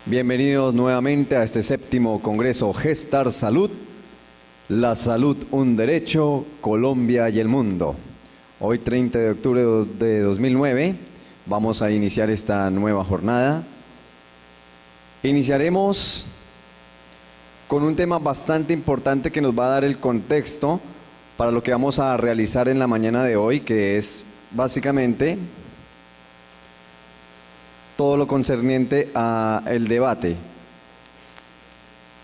Bienvenidos nuevamente a este séptimo Congreso Gestar Salud, la salud un derecho, Colombia y el mundo. Hoy 30 de octubre de 2009 vamos a iniciar esta nueva jornada. Iniciaremos con un tema bastante importante que nos va a dar el contexto para lo que vamos a realizar en la mañana de hoy, que es básicamente todo lo concerniente al debate.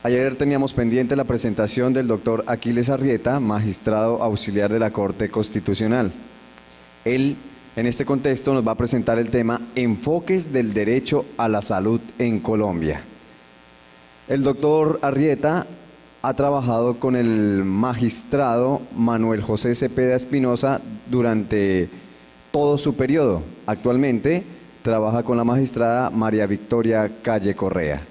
Ayer teníamos pendiente la presentación del doctor Aquiles Arrieta, magistrado auxiliar de la Corte Constitucional. Él, en este contexto, nos va a presentar el tema Enfoques del Derecho a la Salud en Colombia. El doctor Arrieta ha trabajado con el magistrado Manuel José Cepeda Espinosa durante todo su periodo. Actualmente trabaja con la magistrada María Victoria Calle Correa.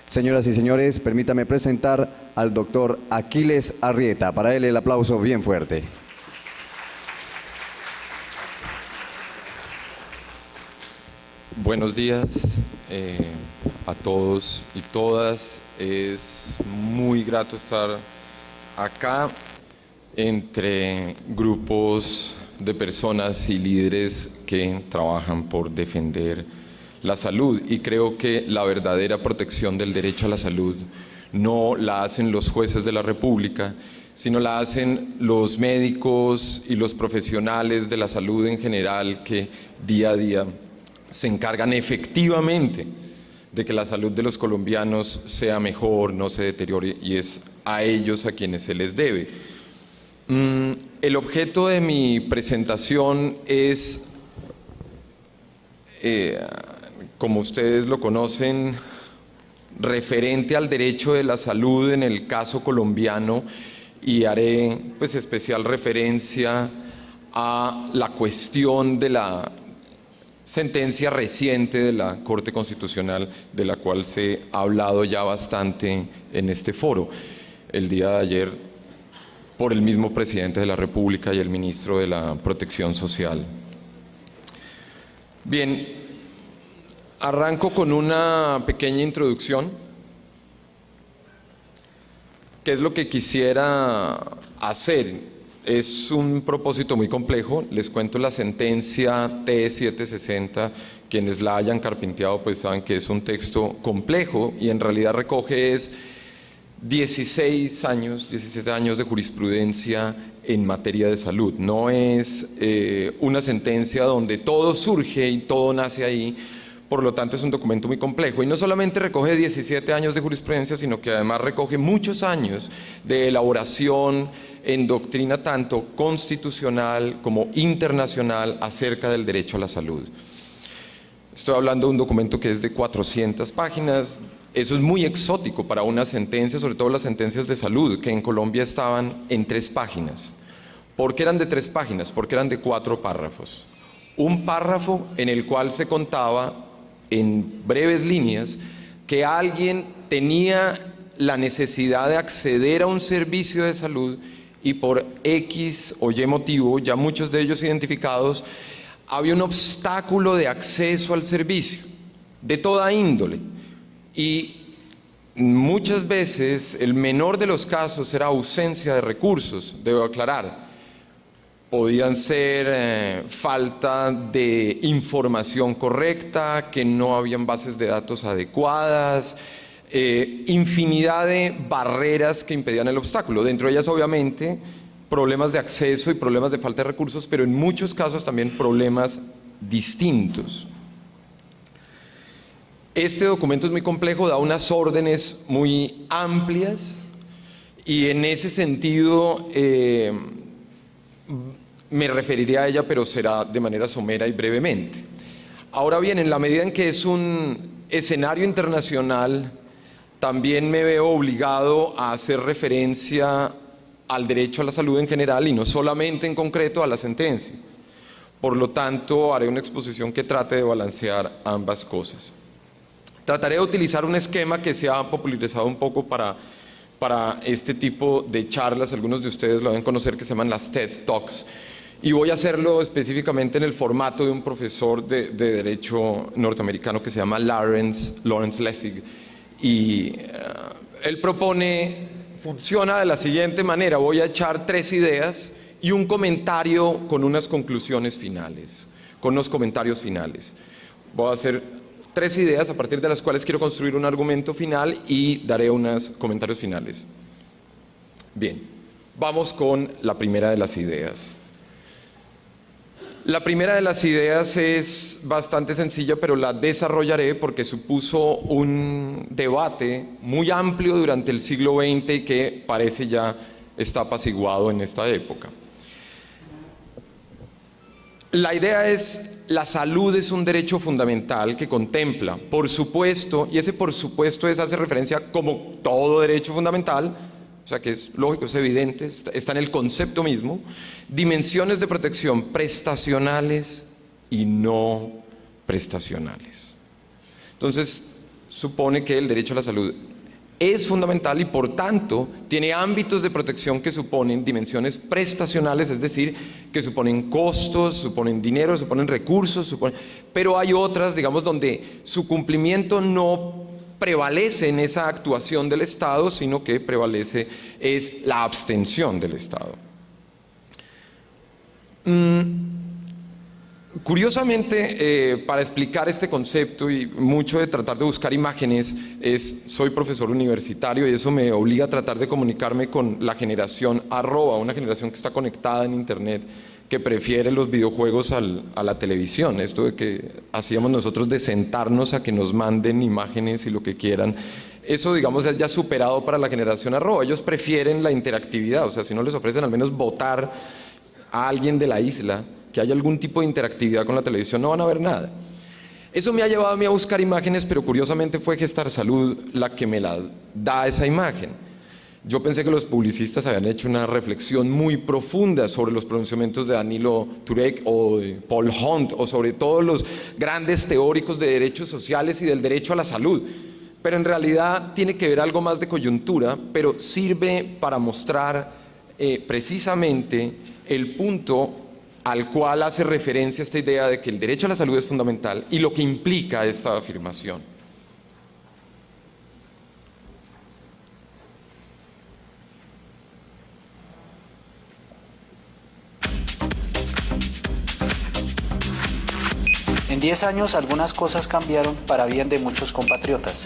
Señoras y señores, permítame presentar al doctor Aquiles Arrieta. Para él el aplauso bien fuerte. Buenos días a todos y todas. Es muy grato estar acá entre grupos de personas y líderes que trabajan por defender la salud, y creo que la verdadera protección del derecho a la salud no la hacen los jueces de la República, sino la hacen los médicos y los profesionales de la salud en general, que día a día se encargan efectivamente de que la salud de los colombianos sea mejor, no se deteriore, y es a ellos a quienes se les debe. El objeto de mi presentación es, como ustedes lo conocen, referente al derecho de la salud en el caso colombiano, y haré pues especial referencia a la cuestión de la sentencia reciente de la Corte Constitucional, de la cual se ha hablado ya bastante en este foro el día de ayer por el mismo presidente de la República y el ministro de la Protección Social. Bien, arranco con una pequeña introducción. ¿Qué es lo que quisiera hacer? Es un propósito muy complejo. Les cuento la sentencia T760. Quienes la hayan carpinteado pues saben que es un texto complejo y en realidad recoge 17 años de jurisprudencia en materia de salud. No es una sentencia donde todo surge y todo nace ahí. Por lo tanto, es un documento muy complejo, y no solamente recoge 17 años de jurisprudencia, sino que además recoge muchos años de elaboración en doctrina tanto constitucional como internacional acerca del derecho a la salud. Estoy hablando de un documento que es de 400 páginas. Eso es muy exótico para una sentencia, sobre todo las sentencias de salud, que en Colombia estaban en 3 páginas. ¿Por qué eran de 3 páginas? Porque eran de 4 párrafos. Un párrafo en el cual se contaba en breves líneas que alguien tenía la necesidad de acceder a un servicio de salud y por X o Y motivo, ya muchos de ellos identificados, había un obstáculo de acceso al servicio de toda índole. Y muchas veces el menor de los casos era ausencia de recursos, debo aclarar. Podían ser falta de información correcta, que no habían bases de datos adecuadas, infinidad de barreras que impedían el obstáculo. Dentro de ellas, obviamente, problemas de acceso y problemas de falta de recursos, pero en muchos casos también problemas distintos. Este documento es muy complejo, da unas órdenes muy amplias, y en ese sentido me referiré a ella, pero será de manera somera y brevemente. Ahora bien, en la medida en que es un escenario internacional, también me veo obligado a hacer referencia al derecho a la salud en general y no solamente en concreto a la sentencia. Por lo tanto, haré una exposición que trate de balancear ambas cosas. Trataré de utilizar un esquema que se ha popularizado un poco para este tipo de charlas. Algunos de ustedes lo deben conocer, que se llaman las TED Talks. Y voy a hacerlo específicamente en el formato de un profesor de derecho norteamericano que se llama Lawrence Lessig. Y él propone, funciona de la siguiente manera: voy a echar 3 ideas y un comentario con unas conclusiones finales, con unos comentarios finales. Voy a hacer 3 ideas a partir de las cuales quiero construir un argumento final y daré unos comentarios finales. Bien, vamos con la primera de las ideas. La primera de las ideas es bastante sencilla, pero la desarrollaré porque supuso un debate muy amplio durante el siglo XX y que parece ya está apaciguado en esta época. La idea es: la salud es un derecho fundamental que contempla, por supuesto, y ese por supuesto hace referencia, como todo derecho fundamental, o sea que es lógico, es evidente, está en el concepto mismo, dimensiones de protección prestacionales y no prestacionales. Entonces, supone que el derecho a la salud es fundamental y por tanto tiene ámbitos de protección que suponen dimensiones prestacionales, es decir, que suponen costos, suponen dinero, suponen recursos, pero hay otras, digamos, donde su cumplimiento no prevalece en esa actuación del Estado, sino que prevalece es la abstención del Estado. Curiosamente, para explicar este concepto y mucho de tratar de buscar imágenes, soy profesor universitario y eso me obliga a tratar de comunicarme con la generación arroba, una generación que está conectada en internet, que prefiere los videojuegos a la televisión. Esto de que hacíamos nosotros de sentarnos a que nos manden imágenes y lo que quieran, eso, digamos, es ya superado para la generación arroba. Ellos prefieren la interactividad, o sea, si no les ofrecen al menos votar a alguien de la isla, que haya algún tipo de interactividad con la televisión, no van a ver nada. Eso me ha llevado a mí a buscar imágenes, pero curiosamente fue Gestar Salud la que me la da esa imagen. Yo pensé que los publicistas habían hecho una reflexión muy profunda sobre los pronunciamientos de Danilo Turek o de Paul Hunt, o sobre todos los grandes teóricos de derechos sociales y del derecho a la salud. Pero en realidad tiene que ver algo más de coyuntura, pero sirve para mostrar precisamente el punto al cual hace referencia esta idea de que el derecho a la salud es fundamental y lo que implica esta afirmación. En 10 años algunas cosas cambiaron para bien de muchos compatriotas.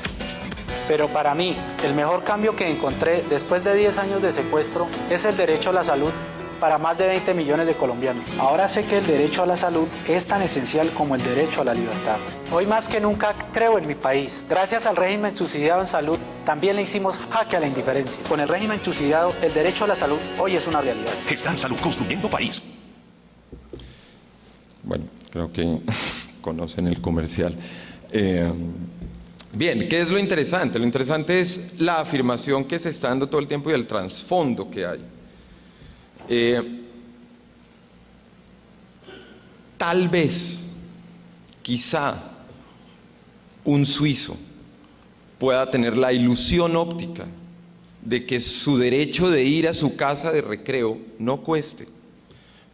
Pero para mí, el mejor cambio que encontré después de 10 años de secuestro es el derecho a la salud para más de 20 millones de colombianos. Ahora sé que el derecho a la salud es tan esencial como el derecho a la libertad. Hoy más que nunca creo en mi país. Gracias al régimen subsidiado en salud, también le hicimos jaque a la indiferencia. Con el régimen subsidiado, el derecho a la salud hoy es una realidad. Gestar Salud, construyendo país. Bueno, creo que conocen el comercial. Bien, ¿qué es lo interesante? Lo interesante es la afirmación que se está dando todo el tiempo y el trasfondo que hay. Tal vez, quizá, un suizo pueda tener la ilusión óptica de que su derecho de ir a su casa de recreo no cueste,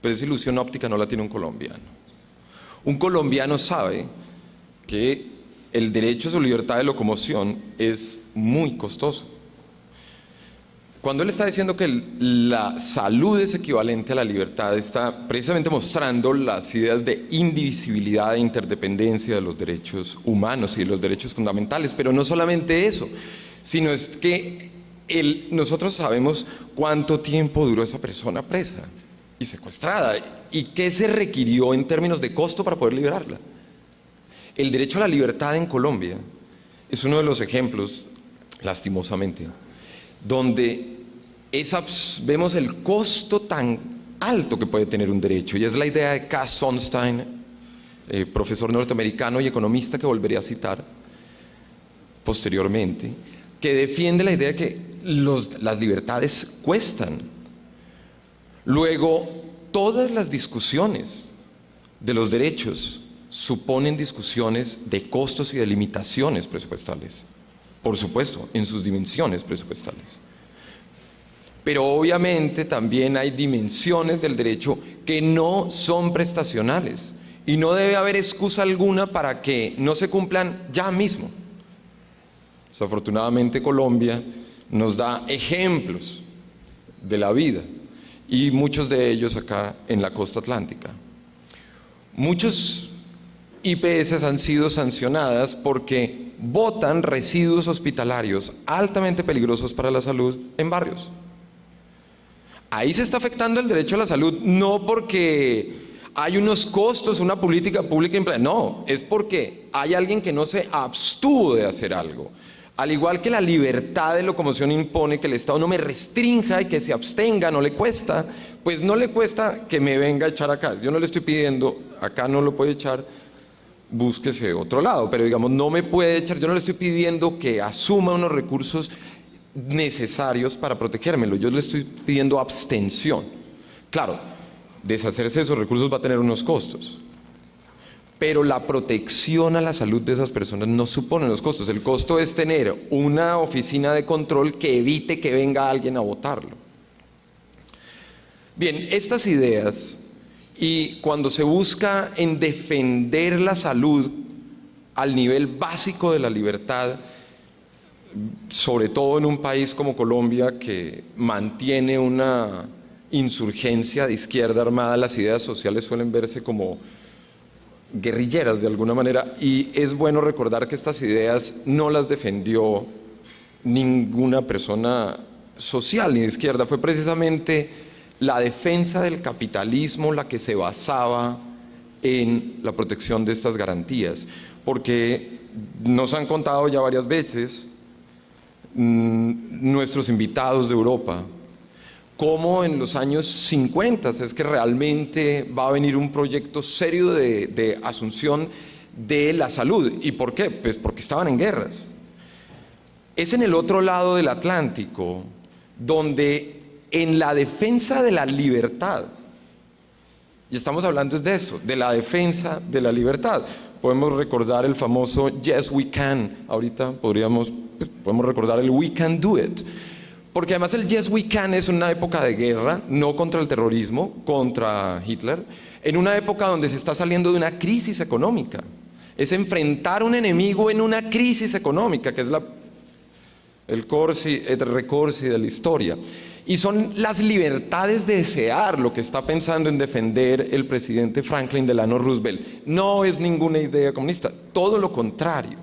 pero esa ilusión óptica no la tiene un colombiano. Un colombiano sabe que el derecho a su libertad de locomoción es muy costoso. Cuando él está diciendo que la salud es equivalente a la libertad, está precisamente mostrando las ideas de indivisibilidad e interdependencia de los derechos humanos y de los derechos fundamentales. Pero no solamente eso, sino es que nosotros sabemos cuánto tiempo duró esa persona presa y secuestrada y qué se requirió en términos de costo para poder liberarla. El derecho a la libertad en Colombia es uno de los ejemplos, lastimosamente, donde vemos el costo tan alto que puede tener un derecho, y es la idea de Cass Sunstein, profesor norteamericano y economista que volveré a citar posteriormente, que defiende la idea de que las libertades cuestan. Luego, todas las discusiones de los derechos suponen discusiones de costos y de limitaciones presupuestales, por supuesto, en sus dimensiones presupuestales. Pero obviamente también hay dimensiones del derecho que no son prestacionales y no debe haber excusa alguna para que no se cumplan ya mismo. Desafortunadamente Colombia nos da ejemplos de la vida y muchos de ellos acá en la costa atlántica. Muchos IPS han sido sancionadas porque botan residuos hospitalarios altamente peligrosos para la salud en barrios. Ahí se está afectando el derecho a la salud, no porque hay unos costos, una política pública implementada, no, es porque hay alguien que no se abstuvo de hacer algo. Al igual que la libertad de locomoción impone que el Estado no me restrinja y que se abstenga, no le cuesta, pues no le cuesta que me venga a echar acá. Yo no le estoy pidiendo, acá no lo puede echar, búsquese otro lado, pero digamos, no me puede echar, yo no le estoy pidiendo que asuma unos recursos necesarios para protegérmelo, yo le estoy pidiendo abstención. Claro, deshacerse de esos recursos va a tener unos costos, pero la protección a la salud de esas personas no supone los costos. El costo es tener una oficina de control que evite que venga alguien a botarlo. Bien, estas ideas, y cuando se busca en defender la salud al nivel básico de la libertad, sobre todo en un país como Colombia que mantiene una insurgencia de izquierda armada, las ideas sociales suelen verse como guerrilleras de alguna manera, y es bueno recordar que estas ideas no las defendió ninguna persona social ni de izquierda, fue precisamente la defensa del capitalismo la que se basaba en la protección de estas garantías, porque nos han contado ya varias veces nuestros invitados de Europa cómo en los años 50 es que realmente va a venir un proyecto serio de asunción de la salud. ¿Y por qué? Pues porque estaban en guerras. Es en el otro lado del Atlántico donde en la defensa de la libertad, y estamos hablando de esto, de la defensa de la libertad, podemos recordar el famoso Yes We Can, ahorita podemos recordar el We Can Do It, porque además el Yes We Can es una época de guerra, no contra el terrorismo, contra Hitler, en una época donde se está saliendo de una crisis económica, es enfrentar un enemigo en una crisis económica, que es el recorsi de la historia. Y son las libertades de desear lo que está pensando en defender el presidente Franklin Delano Roosevelt. No es ninguna idea comunista, todo lo contrario.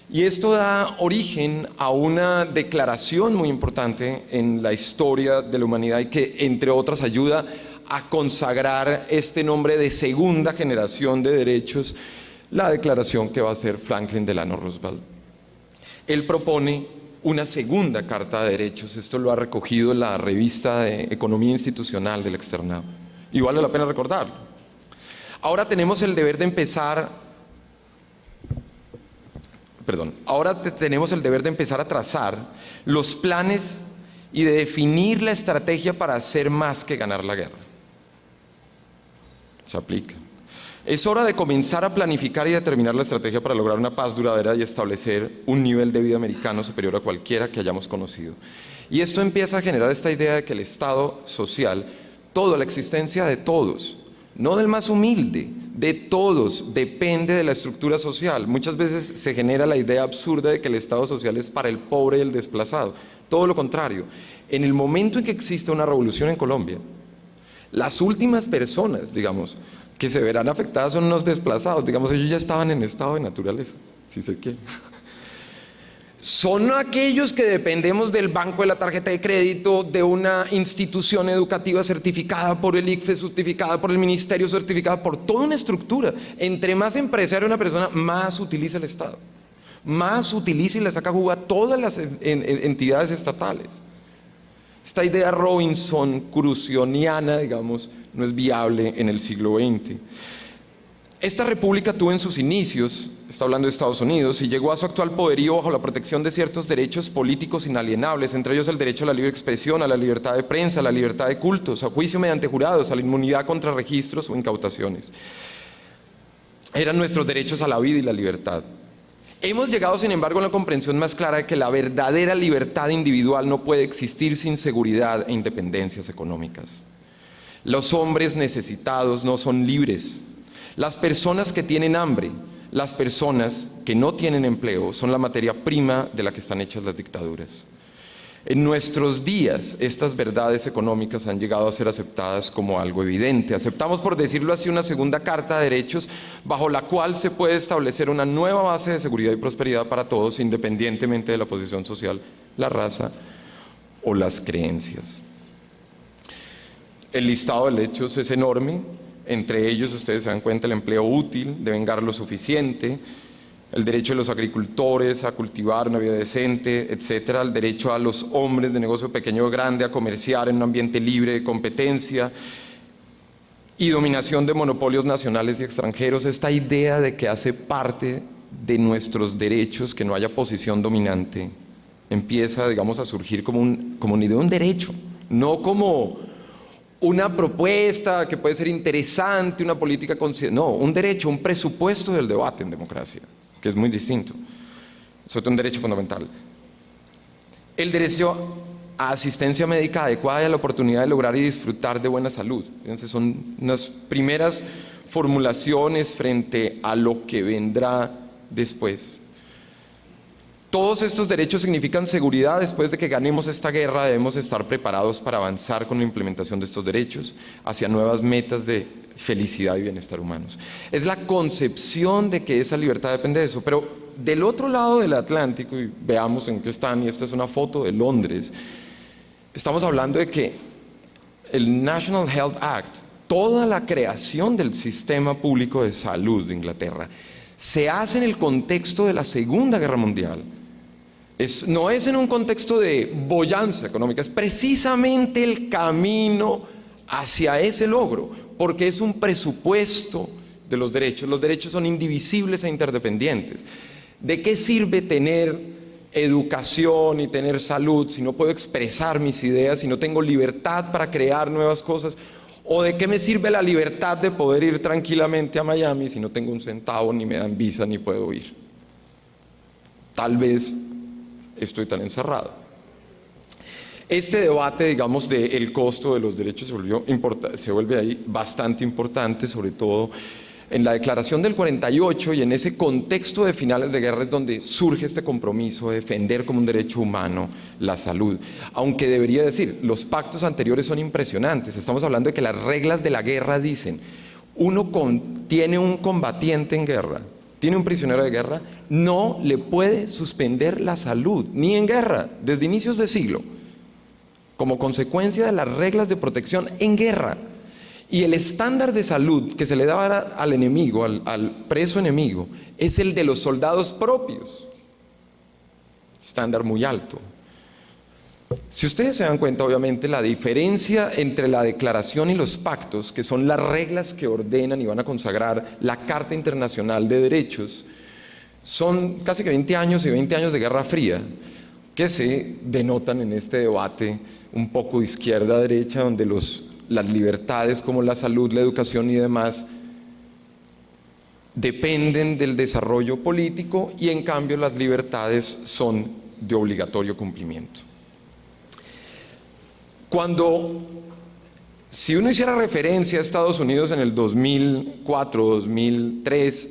Y esto da origen a una declaración muy importante en la historia de la humanidad y que, entre otras, ayuda a consagrar este nombre de segunda generación de derechos, la declaración que va a hacer Franklin Delano Roosevelt. Él propone una segunda Carta de Derechos, esto lo ha recogido la revista de Economía Institucional del Externado, y vale la pena recordarlo. Ahora tenemos el deber de empezar a trazar los planes y de definir la estrategia para hacer más que ganar la guerra. Se aplica. Es hora de comenzar a planificar y determinar la estrategia para lograr una paz duradera y establecer un nivel de vida americano superior a cualquiera que hayamos conocido. Y esto empieza a generar esta idea de que el Estado social, toda la existencia de todos, no del más humilde, de todos, depende de la estructura social. Muchas veces se genera la idea absurda de que el Estado social es para el pobre y el desplazado. Todo lo contrario. En el momento en que existe una revolución en Colombia, las últimas personas, digamos, que se verán afectadas son los desplazados, digamos, ellos ya estaban en estado de naturaleza, si se quiere. Son aquellos que dependemos del banco, de la tarjeta de crédito, de una institución educativa certificada por el ICFES, certificada por el ministerio, certificada por toda una estructura. Entre más empresaria una persona, más utiliza el Estado, más utiliza y le saca jugo a todas las entidades estatales. Esta idea Robinson crucioniana, digamos, no es viable en el siglo XX. Esta república tuvo en sus inicios, está hablando de Estados Unidos, y llegó a su actual poderío bajo la protección de ciertos derechos políticos inalienables, entre ellos el derecho a la libre expresión, a la libertad de prensa, a la libertad de cultos, a juicio mediante jurados, a la inmunidad contra registros o incautaciones. Eran nuestros derechos a la vida y la libertad. Hemos llegado, sin embargo, a la comprensión más clara de que la verdadera libertad individual no puede existir sin seguridad e independencias económicas. Los hombres necesitados no son libres. Las personas que tienen hambre, las personas que no tienen empleo, son la materia prima de la que están hechas las dictaduras. En nuestros días, estas verdades económicas han llegado a ser aceptadas como algo evidente. Aceptamos, por decirlo así, una segunda carta de derechos bajo la cual se puede establecer una nueva base de seguridad y prosperidad para todos, independientemente de la posición social, la raza o las creencias. El listado de derechos es enorme. Entre ellos, ustedes se dan cuenta, el empleo útil, deben ganar lo suficiente, el derecho de los agricultores a cultivar una vida decente, etcétera, el derecho a los hombres de negocio pequeño o grande a comerciar en un ambiente libre de competencia y dominación de monopolios nacionales y extranjeros. Esta idea de que hace parte de nuestros derechos que no haya posición dominante empieza, digamos, a surgir como una idea de un derecho, no como una propuesta que puede ser interesante, una política no, un derecho, un presupuesto del debate en democracia, que es muy distinto. Es un derecho fundamental. El derecho a asistencia médica adecuada y a la oportunidad de lograr y disfrutar de buena salud. Entonces son unas primeras formulaciones frente a lo que vendrá después. Todos estos derechos significan seguridad. Después de que ganemos esta guerra, debemos estar preparados para avanzar con la implementación de estos derechos hacia nuevas metas de felicidad y bienestar humanos. Es la concepción de que esa libertad depende de eso. Pero del otro lado del Atlántico, y veamos en qué están, y esta es una foto de Londres, estamos hablando de que el National Health Act, toda la creación del sistema público de salud de Inglaterra, se hace en el contexto de la Segunda Guerra Mundial. No es en un contexto de bonanza económica, es precisamente el camino hacia ese logro, porque es un presupuesto de los derechos. Los derechos son indivisibles e interdependientes. ¿De qué sirve tener educación y tener salud si no puedo expresar mis ideas, si no tengo libertad para crear nuevas cosas? ¿O de qué me sirve la libertad de poder ir tranquilamente a Miami si no tengo un centavo, ni me dan visa, ni puedo ir? Tal vez estoy tan encerrado. Este debate, digamos, del costo de los derechos se vuelve ahí bastante importante, sobre todo en la Declaración del 48 y en ese contexto de finales de guerra es donde surge este compromiso de defender como un derecho humano la salud. Aunque debería decir, los pactos anteriores son impresionantes. Estamos hablando de que las reglas de la guerra dicen, tiene un combatiente en guerra, tiene un prisionero de guerra, no le puede suspender la salud, ni en guerra, desde inicios de siglo, como consecuencia de las reglas de protección en guerra. Y el estándar de salud que se le daba al enemigo, al preso enemigo, es el de los soldados propios. Estándar muy alto. Si ustedes se dan cuenta, obviamente, la diferencia entre la declaración y los pactos, que son las reglas que ordenan y van a consagrar la Carta Internacional de Derechos, son casi que 20 años y 20 años de Guerra Fría, que se denotan en este debate un poco de izquierda a derecha, donde las libertades como la salud, la educación y demás dependen del desarrollo político y en cambio las libertades son de obligatorio cumplimiento. Si uno hiciera referencia a Estados Unidos en el 2004, 2003,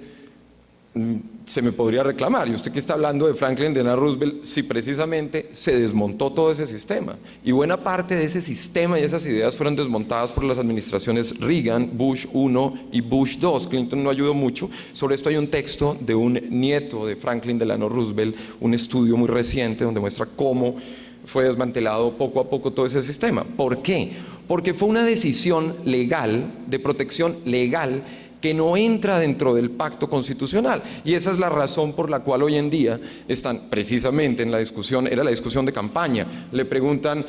se me podría reclamar, y usted que está hablando de Franklin Delano Roosevelt, si precisamente se desmontó todo ese sistema, y buena parte de ese sistema y esas ideas fueron desmontadas por las administraciones Reagan, Bush 1 y Bush 2. Clinton no ayudó mucho. Sobre esto hay un texto de un nieto de Franklin Delano Roosevelt, un estudio muy reciente donde muestra cómo fue desmantelado poco a poco todo ese sistema. ¿Por qué? Porque fue una decisión legal, de protección legal, que no entra dentro del pacto constitucional. Y esa es la razón por la cual hoy en día están precisamente en la discusión, era la discusión de campaña, le preguntan,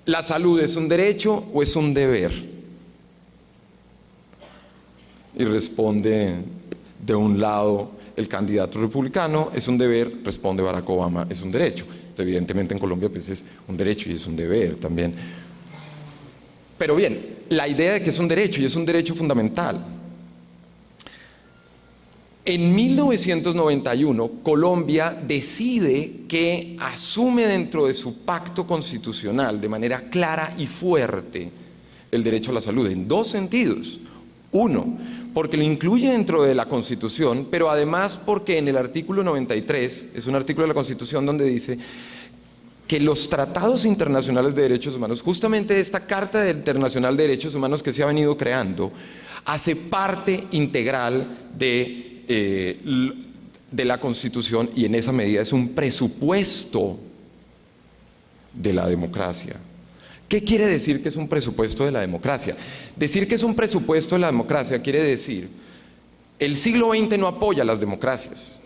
¿la salud es un derecho o es un deber? Y responde de un lado el candidato republicano, es un deber, responde Barack Obama, es un derecho. Evidentemente en Colombia pues es un derecho y es un deber también. Pero bien, la idea de que es un derecho y es un derecho fundamental. En 1991, Colombia decide que asume dentro de su pacto constitucional de manera clara y fuerte el derecho a la salud, en dos sentidos. Uno, porque lo incluye dentro de la Constitución, pero además porque en el artículo 93, es un artículo de la Constitución donde dice que los tratados internacionales de derechos humanos, justamente esta Carta Internacional de Derechos Humanos que se ha venido creando, hace parte integral de la Constitución, y en esa medida es un presupuesto de la democracia. ¿Qué quiere decir que es un presupuesto de la democracia? Decir que es un presupuesto de la democracia quiere decir, el siglo XX no apoya las democracias,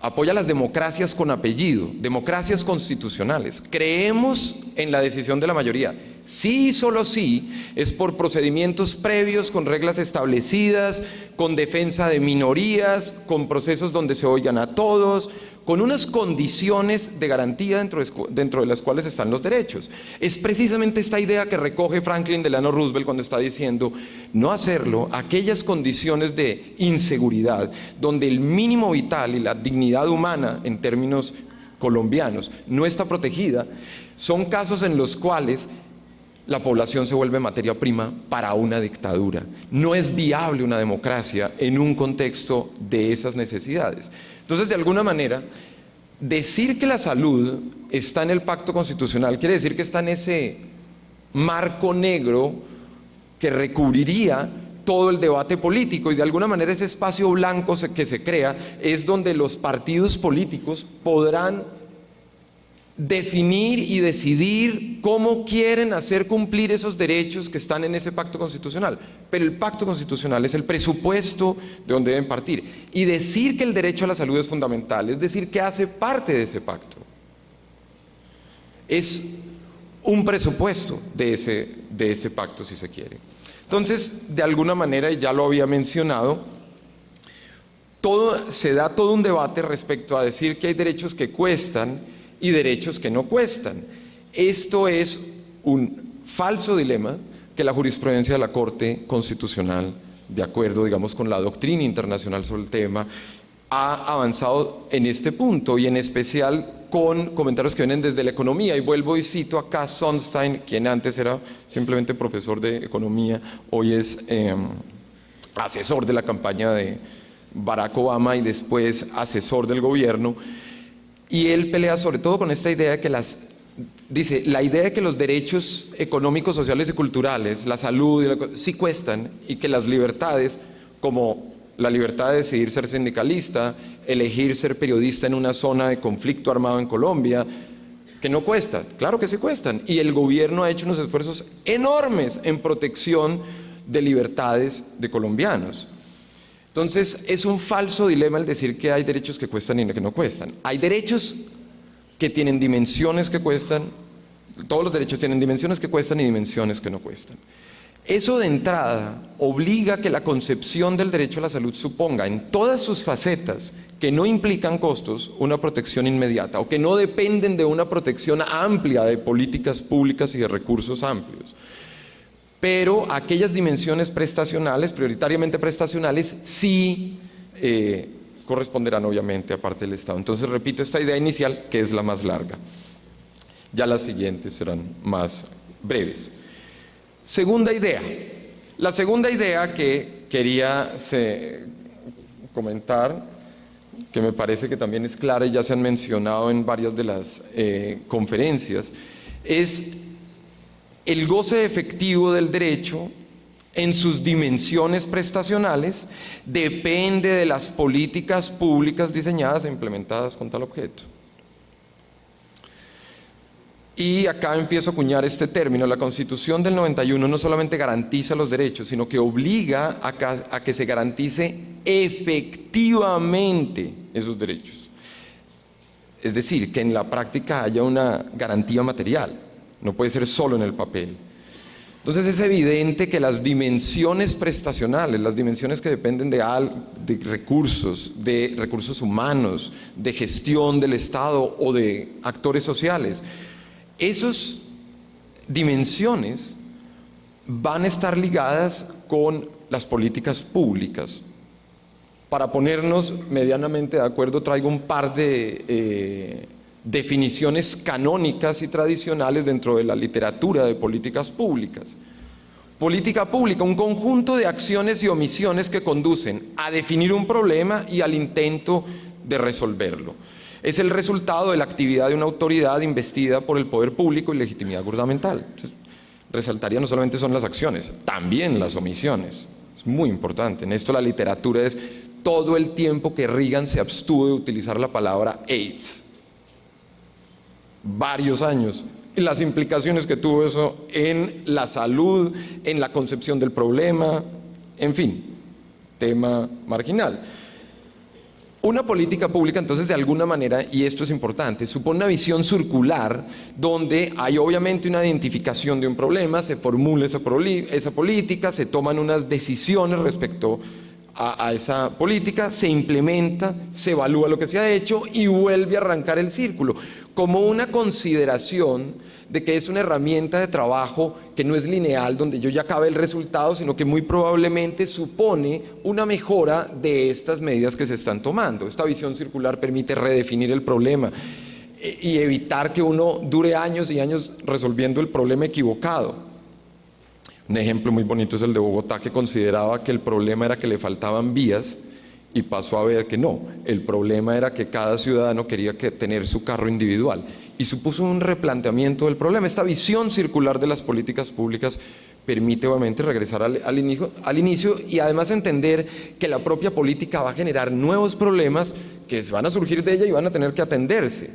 apoya las democracias con apellido, democracias constitucionales. Creemos en la decisión de la mayoría. Sí y solo sí es por procedimientos previos, con reglas establecidas, con defensa de minorías, con procesos donde se oigan a todos, con unas condiciones de garantía dentro de las cuales están los derechos. Es precisamente esta idea que recoge Franklin Delano Roosevelt cuando está diciendo no hacerlo, aquellas condiciones de inseguridad donde el mínimo vital y la dignidad humana en términos colombianos no está protegida, son casos en los cuales la población se vuelve materia prima para una dictadura. No es viable una democracia en un contexto de esas necesidades. Entonces, de alguna manera, decir que la salud está en el pacto constitucional quiere decir que está en ese marco negro que recubriría todo el debate político, y de alguna manera ese espacio blanco que se crea es donde los partidos políticos podrán definir y decidir cómo quieren hacer cumplir esos derechos que están en ese pacto constitucional. Pero el pacto constitucional es el presupuesto de donde deben partir. Y decir que el derecho a la salud es fundamental, es decir, que hace parte de ese pacto. Es un presupuesto de ese pacto, si se quiere. Entonces, de alguna manera, y ya lo había mencionado, se da todo un debate respecto a decir que hay derechos que cuestan y derechos que no cuestan. Esto es un falso dilema que la jurisprudencia de la Corte Constitucional, de acuerdo, digamos, con la doctrina internacional sobre el tema, ha avanzado en este punto, y en especial con comentarios que vienen desde la economía. Y vuelvo y cito a Cass Sunstein, quien antes era simplemente profesor de economía, hoy es asesor de la campaña de Barack Obama y después asesor del gobierno. Y él pelea sobre todo con esta idea de que dice, la idea de que los derechos económicos, sociales y culturales, la salud, sí cuestan, y que las libertades, como la libertad de decidir ser sindicalista, elegir ser periodista en una zona de conflicto armado en Colombia, que no cuestan. Claro que sí cuestan. Y el gobierno ha hecho unos esfuerzos enormes en protección de libertades de colombianos. Entonces, es un falso dilema el decir que hay derechos que cuestan y que no cuestan. Hay derechos que tienen dimensiones que cuestan, todos los derechos tienen dimensiones que cuestan y dimensiones que no cuestan. Eso de entrada obliga a que la concepción del derecho a la salud suponga en todas sus facetas que no implican costos una protección inmediata, o que no dependen de una protección amplia de políticas públicas y de recursos amplios. Pero aquellas dimensiones prestacionales, prioritariamente prestacionales, sí corresponderán obviamente a parte del Estado. Entonces repito esta idea inicial, que es la más larga. Ya las siguientes serán más breves. Segunda idea. La segunda idea que quería comentar, que me parece que también es clara y ya se han mencionado en varias de las conferencias, es el goce efectivo del derecho en sus dimensiones prestacionales depende de las políticas públicas diseñadas e implementadas con tal objeto. Y acá empiezo a acuñar este término. La Constitución del 91 no solamente garantiza los derechos, sino que obliga a que se garantice efectivamente esos derechos. Es decir, que en la práctica haya una garantía material. No puede ser solo en el papel. Entonces es evidente que las dimensiones prestacionales, las dimensiones que dependen de recursos humanos, de gestión del Estado o de actores sociales, esas dimensiones van a estar ligadas con las políticas públicas Para ponernos medianamente de acuerdo, traigo un par de definiciones canónicas y tradicionales dentro de la literatura de políticas públicas. Política pública, un conjunto de acciones y omisiones que conducen a definir un problema y al intento de resolverlo. Es el resultado de la actividad de una autoridad investida por el poder público y legitimidad gubernamental. Entonces, resaltaría no solamente son las acciones, también las omisiones. Es muy importante. En esto la literatura es todo el tiempo que Reagan se abstuvo de utilizar la palabra AIDS. Varios años. Y las implicaciones que tuvo eso en la salud, en la concepción del problema, en fin, tema marginal. Una política pública, entonces, de alguna manera, y esto es importante, supone una visión circular donde hay obviamente una identificación de un problema, se formula esa política, se toman unas decisiones respecto a esa política, se implementa, se evalúa lo que se ha hecho y vuelve a arrancar el círculo, como una consideración de que es una herramienta de trabajo que no es lineal, donde yo ya acabe el resultado, sino que muy probablemente supone una mejora de estas medidas que se están tomando. Esta visión circular permite redefinir el problema y evitar que uno dure años y años resolviendo el problema equivocado. Un ejemplo muy bonito es el de Bogotá, que consideraba que el problema era que le faltaban vías y pasó a ver que no, el problema era que cada ciudadano quería tener su carro individual y supuso un replanteamiento del problema. Esta visión circular de las políticas públicas permite obviamente regresar al inicio y además entender que la propia política va a generar nuevos problemas que van a surgir de ella y van a tener que atenderse.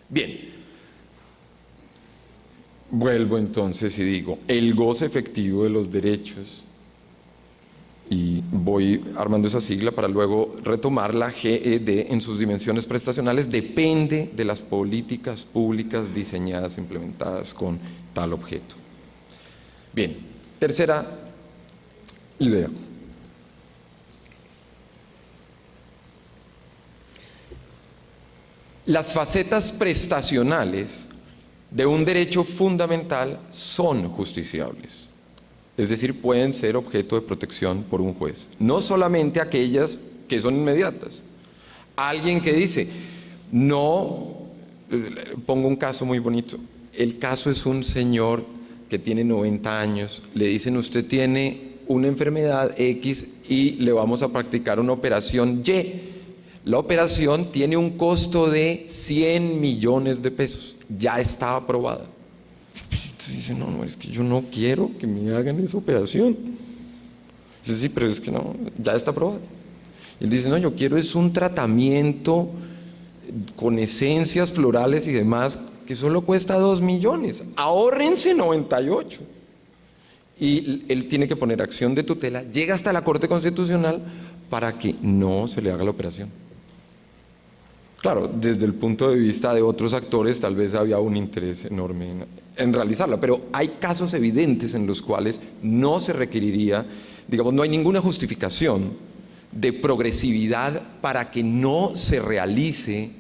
Bien. Vuelvo entonces y digo, el goce efectivo de los derechos, y voy armando esa sigla para luego retomar la GED en sus dimensiones prestacionales, depende de las políticas públicas diseñadas e implementadas con tal objeto. Bien, tercera idea. Las facetas prestacionales de un derecho fundamental son justiciables, es decir, pueden ser objeto de protección por un juez, no solamente aquellas que son inmediatas. Alguien que dice, no, pongo un caso muy bonito, el caso es un señor que tiene 90 años, le dicen usted tiene una enfermedad X y le vamos a practicar una operación Y. La operación tiene un costo de 100 millones de pesos. Ya está aprobada. Usted dice, no, es que yo no quiero que me hagan esa operación. Dice, sí, pero es que no, ya está aprobada. Y él dice, no, yo quiero es un tratamiento con esencias florales y demás que solo cuesta 2 millones. Ahórrense 98. Y él tiene que poner acción de tutela, llega hasta la Corte Constitucional para que no se le haga la operación. Claro, desde el punto de vista de otros actores tal vez había un interés enorme en realizarla, pero hay casos evidentes en los cuales no se requeriría, digamos, no hay ninguna justificación de progresividad para que no se realice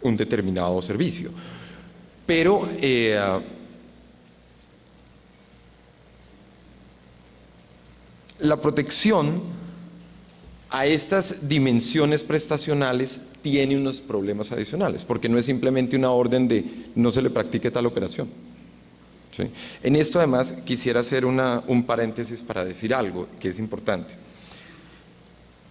un determinado servicio. Pero la protección a estas dimensiones prestacionales tiene unos problemas adicionales, porque no es simplemente una orden de no se le practique tal operación. ¿Sí? En esto además quisiera hacer un paréntesis para decir algo que es importante.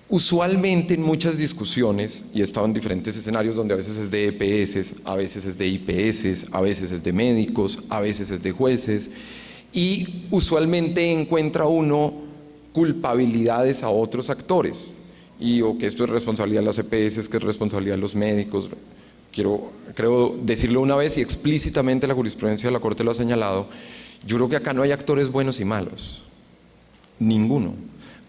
Usualmente en muchas discusiones, y he estado en diferentes escenarios donde a veces es de EPS, a veces es de IPS, a veces es de médicos, a veces es de jueces, y usualmente encuentra uno culpabilidades a otros actores, o que esto es responsabilidad de las EPS, que es responsabilidad de los médicos. Creo decirlo una vez y explícitamente la jurisprudencia de la Corte lo ha señalado. Yo creo que acá no hay actores buenos y malos, ninguno.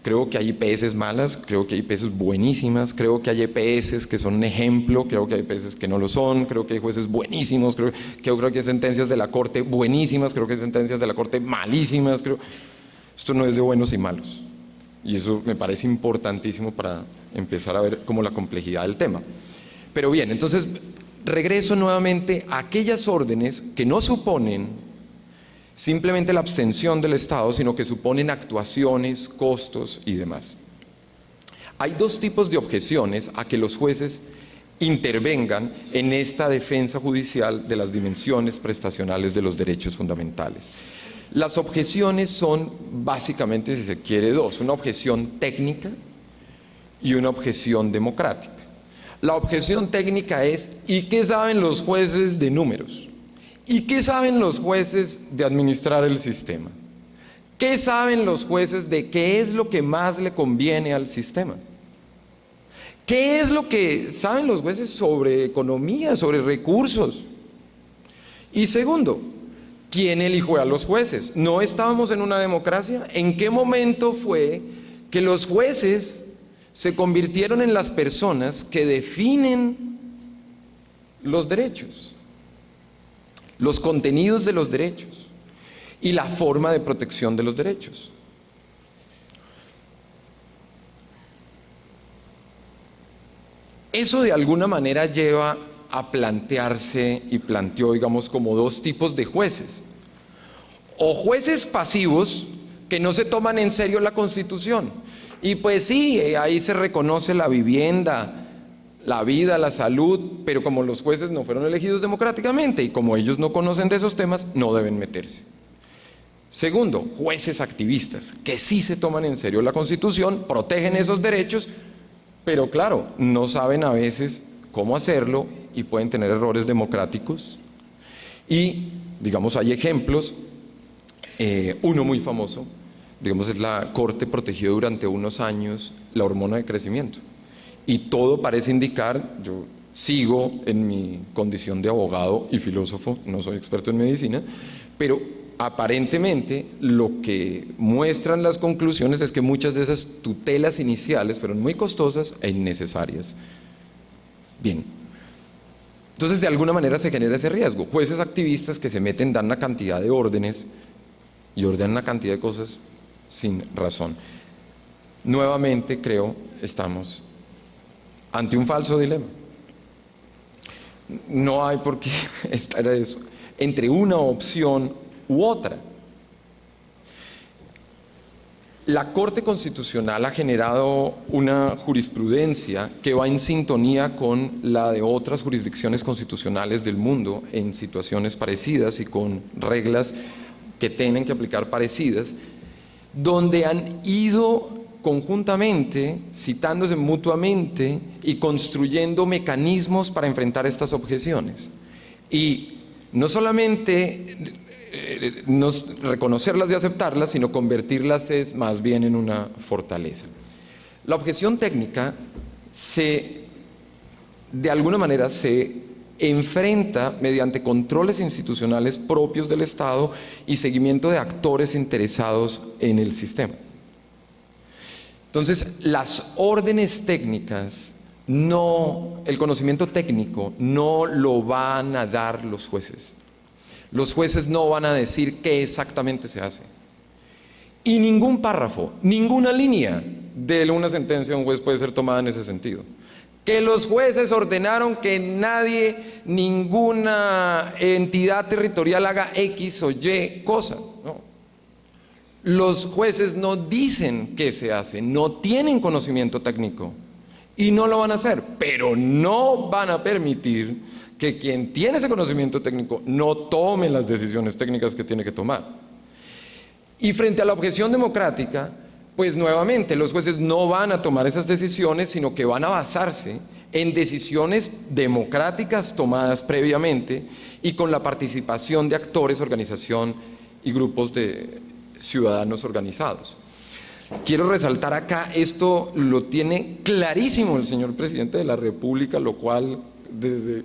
Creo que hay IPS malas, creo que hay IPS buenísimas, creo que hay EPS que son un ejemplo, creo que hay IPS que no lo son, creo que hay jueces buenísimos, creo que hay sentencias de la Corte buenísimas, creo que hay sentencias de la Corte malísimas, esto no es de buenos y malos, y eso me parece importantísimo para empezar a ver como la complejidad del tema. Pero bien, entonces regreso nuevamente a aquellas órdenes que no suponen simplemente la abstención del Estado, sino que suponen actuaciones, costos y demás. Hay dos tipos de objeciones a que los jueces intervengan en esta defensa judicial de las dimensiones prestacionales de los derechos fundamentales. Las objeciones son básicamente, si se quiere, dos: una objeción técnica y una objeción democrática. La objeción técnica es: ¿y qué saben los jueces de números? ¿Y qué saben los jueces de administrar el sistema? ¿Qué saben los jueces de qué es lo que más le conviene al sistema? ¿Qué es lo que saben los jueces sobre economía, sobre recursos? Y segundo, ¿quién eligió a los jueces? ¿No estábamos en una democracia? ¿En qué momento fue que los jueces se convirtieron en las personas que definen los derechos, los contenidos de los derechos y la forma de protección de los derechos? Eso de alguna manera lleva a plantearse, y planteó, digamos, como dos tipos de jueces: o jueces pasivos que no se toman en serio la Constitución, y pues sí, ahí se reconoce la vivienda, la vida, la salud, pero como los jueces no fueron elegidos democráticamente y como ellos no conocen de esos temas, no deben meterse. Segundo, jueces activistas que sí se toman en serio la Constitución, protegen esos derechos, pero claro, no saben a veces cómo hacerlo y pueden tener errores democráticos. Y, digamos, hay ejemplos, uno muy famoso, digamos, es la Corte protegió durante unos años la hormona de crecimiento. Y todo parece indicar, yo sigo en mi condición de abogado y filósofo, no soy experto en medicina, pero aparentemente lo que muestran las conclusiones es que muchas de esas tutelas iniciales fueron muy costosas e innecesarias. Bien, entonces de alguna manera se genera ese riesgo: jueces activistas que se meten, dan una cantidad de órdenes y ordenan una cantidad de cosas sin razón. Nuevamente creo estamos ante un falso dilema. No hay por qué estar eso, entre una opción u otra. La Corte Constitucional ha generado una jurisprudencia que va en sintonía con la de otras jurisdicciones constitucionales del mundo en situaciones parecidas y con reglas que tienen que aplicar parecidas, donde han ido conjuntamente, citándose mutuamente y construyendo mecanismos para enfrentar estas objeciones. Y no solamente reconocerlas y aceptarlas, sino convertirlas es más bien en una fortaleza. La objeción técnica de alguna manera se enfrenta mediante controles institucionales propios del Estado y seguimiento de actores interesados en el sistema. Entonces, las órdenes técnicas, el conocimiento técnico no lo van a dar los jueces. Los jueces no van a decir qué exactamente se hace. Y ningún párrafo, ninguna línea de una sentencia de un juez puede ser tomada en ese sentido. Que los jueces ordenaron que nadie, ninguna entidad territorial haga X o Y cosa. No. Los jueces no dicen qué se hace, no tienen conocimiento técnico y no lo van a hacer, pero no van a permitir que quien tiene ese conocimiento técnico no tome las decisiones técnicas que tiene que tomar. Y frente a la objeción democrática, pues nuevamente los jueces no van a tomar esas decisiones, sino que van a basarse en decisiones democráticas tomadas previamente y con la participación de actores, organización y grupos de ciudadanos organizados. Quiero resaltar acá, esto lo tiene clarísimo el señor presidente de la República, lo cual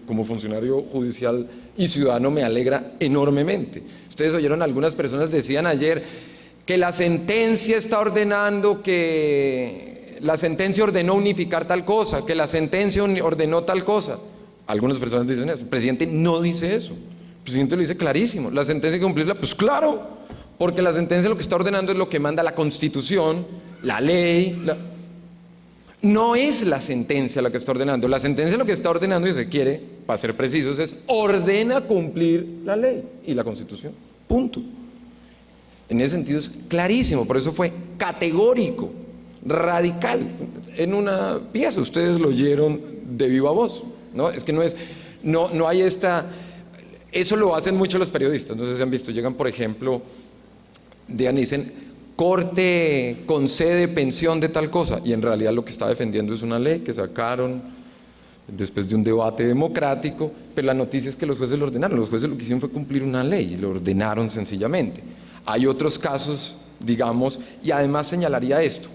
como funcionario judicial y ciudadano me alegra enormemente. Ustedes oyeron, algunas personas decían ayer que la sentencia está ordenando que la sentencia ordenó unificar tal cosa, que la sentencia ordenó tal cosa. Algunas personas dicen eso. El presidente no dice eso. El presidente lo dice clarísimo. La sentencia hay que cumplirla, pues claro, porque la sentencia lo que está ordenando es lo que manda la Constitución, la ley. No es la sentencia la que está ordenando. La sentencia lo que está ordenando, y se quiere, para ser precisos, es ordena cumplir la ley y la Constitución. Punto. En ese sentido es clarísimo, por eso fue categórico, radical, en una pieza. Ustedes lo oyeron de viva voz, ¿no? Es que no hay esta... Eso lo hacen mucho los periodistas, no sé si han visto, llegan por ejemplo, dicen, corte concede pensión de tal cosa, y en realidad lo que está defendiendo es una ley que sacaron después de un debate democrático, pero la noticia es que los jueces lo ordenaron. Los jueces lo que hicieron fue cumplir una ley y lo ordenaron sencillamente. Hay otros casos, digamos, y además señalaría esto,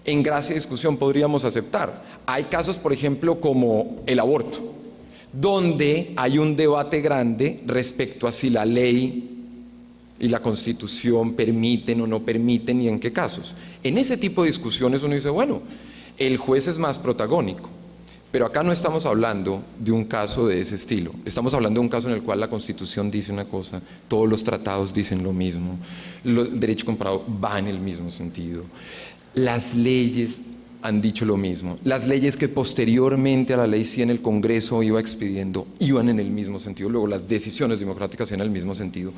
en gracia y discusión podríamos aceptar. Hay casos, por ejemplo, como el aborto, donde hay un debate grande respecto a si la ley y la Constitución permiten o no permiten y en qué casos. En ese tipo de discusiones uno dice, bueno, el juez es más protagónico, pero acá no estamos hablando de un caso de ese estilo. Estamos hablando de un caso en el cual la Constitución dice una cosa, todos los tratados dicen lo mismo, el derecho comparado va en el mismo sentido, las leyes han dicho lo mismo, las leyes que posteriormente a la ley 100 el Congreso iba expidiendo iban en el mismo sentido, luego las decisiones democráticas iban en el mismo sentido.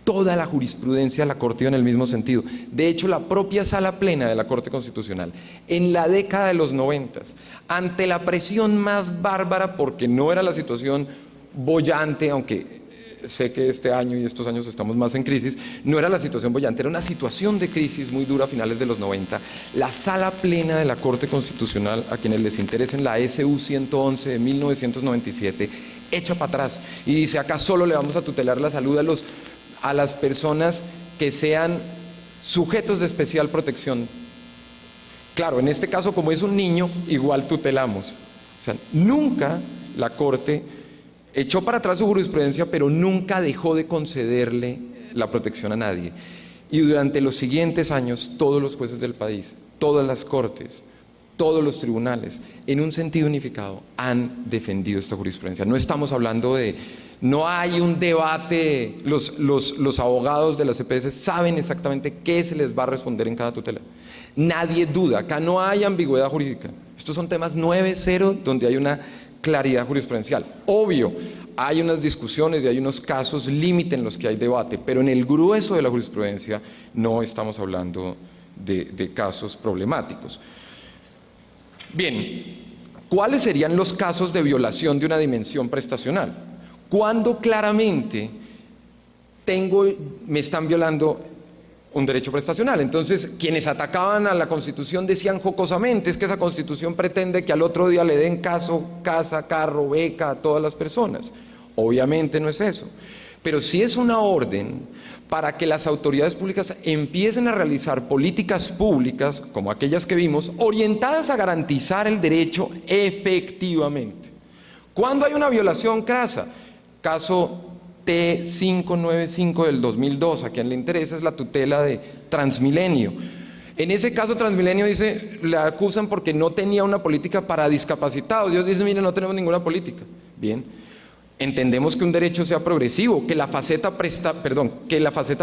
Toda la jurisprudencia de la Corte iba en el mismo sentido. De hecho, la propia Sala Plena de la Corte Constitucional, en la década de los 90, ante la presión más bárbara, porque no era la situación boyante, aunque sé que este año y estos años estamos más en crisis, no era la situación boyante, era una situación de crisis muy dura a finales de los 90, la Sala Plena de la Corte Constitucional, a quienes les interesen la SU 111 de 1997, echa para atrás y dice, acá solo le vamos a tutelar la salud a las personas que sean sujetos de especial protección. Claro, en este caso, como es un niño, igual tutelamos. O sea, nunca la Corte echó para atrás su jurisprudencia, pero nunca dejó de concederle la protección a nadie. Y durante los siguientes años, todos los jueces del país, todas las cortes, todos los tribunales, en un sentido unificado, han defendido esta jurisprudencia. No estamos hablando de... No hay un debate, los abogados de las EPS saben exactamente qué se les va a responder en cada tutela. Nadie duda, acá no hay ambigüedad jurídica. Estos son temas 9-0 donde hay una claridad jurisprudencial. Obvio, hay unas discusiones y hay unos casos límite en los que hay debate, pero en el grueso de la jurisprudencia no estamos hablando de casos problemáticos. Bien, ¿cuáles serían los casos de violación de una dimensión prestacional? Cuando claramente me están violando un derecho prestacional. Entonces, quienes atacaban a la Constitución decían jocosamente, es que esa Constitución pretende que al otro día le den casa, carro, beca a todas las personas. Obviamente no es eso. Pero sí es una orden para que las autoridades públicas empiecen a realizar políticas públicas, como aquellas que vimos, orientadas a garantizar el derecho efectivamente. ¿Cuándo hay una violación crasa? Caso T595 del 2002, a quien le interesa es la tutela de Transmilenio. En ese caso Transmilenio dice, le acusan porque no tenía una política para discapacitados. Ellos dicen, miren, no tenemos ninguna política. Bien, entendemos que un derecho sea progresivo, que la faceta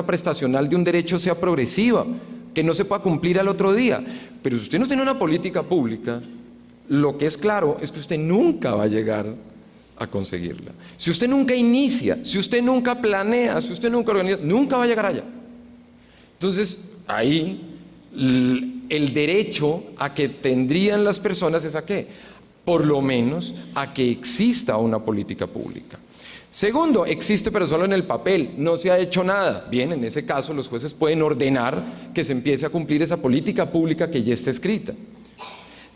prestacional de un derecho sea progresiva, que no se pueda cumplir al otro día. Pero si usted no tiene una política pública, lo que es claro es que usted nunca va a llegar a conseguirla. Si usted nunca inicia, si usted nunca planea, si usted nunca organiza, nunca va a llegar allá. Entonces, ahí el derecho a que tendrían las personas es a qué? Por lo menos a que exista una política pública. Segundo, existe pero solo en el papel, no se ha hecho nada. Bien, en ese caso los jueces pueden ordenar que se empiece a cumplir esa política pública que ya está escrita.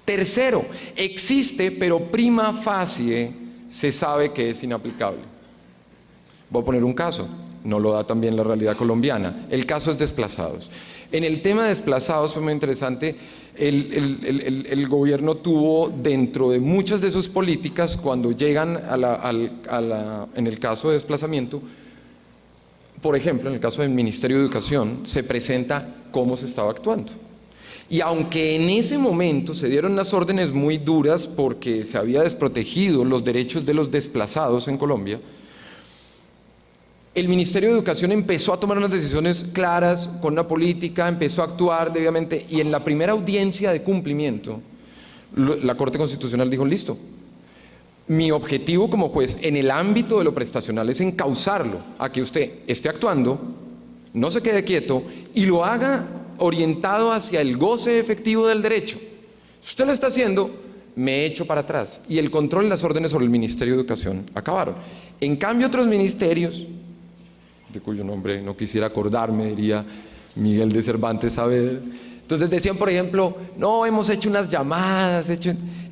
Tercero, existe pero prima facie se sabe que es inaplicable. Voy a poner un caso, no lo da también la realidad colombiana. El caso es desplazados. En el tema de desplazados fue muy interesante. El gobierno tuvo dentro de muchas de sus políticas, cuando llegan en el caso de desplazamiento, por ejemplo, en el caso del Ministerio de Educación, se presenta cómo se estaba actuando. Y aunque en ese momento se dieron unas órdenes muy duras porque se había desprotegido los derechos de los desplazados en Colombia, el Ministerio de Educación empezó a tomar unas decisiones claras, con una política, empezó a actuar debidamente, y en la primera audiencia de cumplimiento, la Corte Constitucional dijo, listo, mi objetivo como juez en el ámbito de lo prestacional es encauzarlo a que usted esté actuando no se quede quieto y lo haga orientado hacia el goce efectivo del derecho. Si usted lo está haciendo, me echo para atrás. Y el control y las órdenes sobre el Ministerio de Educación acabaron. En cambio, otros ministerios, de cuyo nombre no quisiera acordarme, diría Miguel de Cervantes Saavedra, entonces decían, por ejemplo, no, hemos hecho unas llamadas,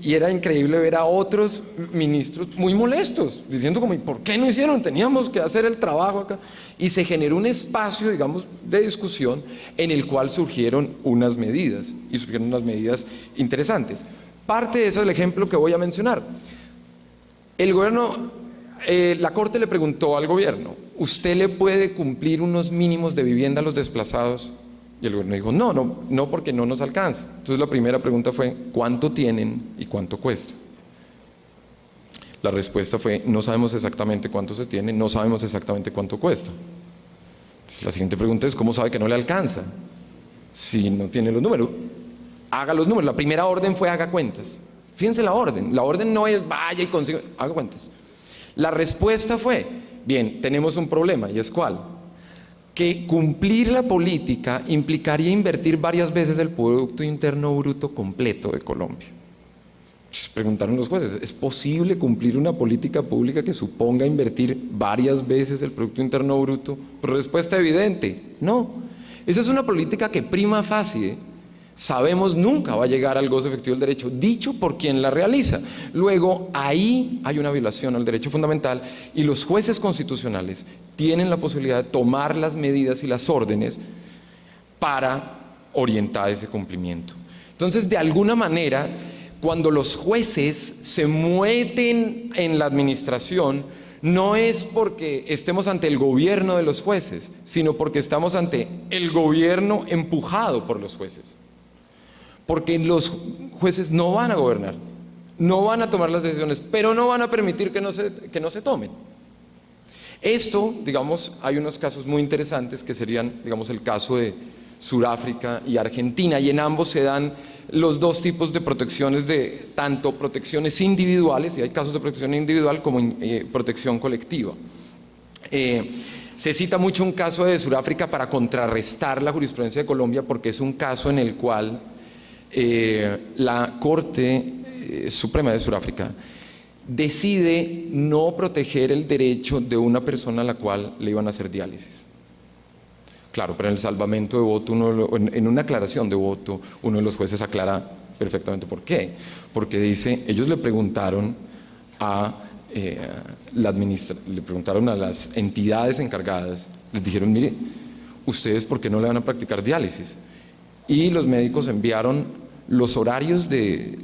y era increíble ver a otros ministros muy molestos, diciendo como, ¿y por qué no hicieron? Teníamos que hacer el trabajo acá. Y se generó un espacio, digamos, de discusión en el cual surgieron unas medidas, y surgieron unas medidas interesantes. Parte de eso es el ejemplo que voy a mencionar. El gobierno, la Corte le preguntó al gobierno, ¿usted le puede cumplir unos mínimos de vivienda a los desplazados? Y el gobierno dijo, no, porque no nos alcanza. Entonces la primera pregunta fue, ¿cuánto tienen y cuánto cuesta? La respuesta fue, no sabemos exactamente cuánto se tiene, no sabemos exactamente cuánto cuesta. Entonces, la siguiente pregunta es, ¿cómo sabe que no le alcanza? Si no tiene los números, haga los números. La primera orden fue haga cuentas. Fíjense la orden no es vaya y consiga, haga cuentas. La respuesta fue, bien, tenemos un problema, ¿y es cuál? Que cumplir la política implicaría invertir varias veces el Producto Interno Bruto completo de Colombia. Entonces, preguntaron los jueces, ¿es posible cumplir una política pública que suponga invertir varias veces el Producto Interno Bruto? Respuesta evidente, no. Esa es una política que prima facie sabemos nunca va a llegar al goce efectivo del derecho, dicho por quien la realiza. Luego, ahí hay una violación al derecho fundamental y los jueces constitucionales tienen la posibilidad de tomar las medidas y las órdenes para orientar ese cumplimiento. Entonces, de alguna manera, cuando los jueces se meten en la administración, no es porque estemos ante el gobierno de los jueces, sino porque estamos ante el gobierno empujado por los jueces. Porque los jueces no van a gobernar, no van a tomar las decisiones, pero no van a permitir que no se tomen. Esto, digamos, hay unos casos muy interesantes que serían, digamos, el caso de Sudáfrica y Argentina, y en ambos se dan los dos tipos de protecciones, tanto protecciones individuales, y hay casos de protección individual, como protección colectiva. Se cita mucho un caso de Sudáfrica para contrarrestar la jurisprudencia de Colombia, porque es un caso en el cual la Corte Suprema de Sudáfrica decide no proteger el derecho de una persona a la cual le iban a hacer diálisis. Claro, pero en el salvamento de voto, en una aclaración de voto, uno de los jueces aclara perfectamente por qué. Porque dice, ellos le preguntaron le preguntaron a las entidades encargadas, les dijeron, mire, ¿ustedes por qué no le van a practicar diálisis? Y los médicos enviaron los horarios de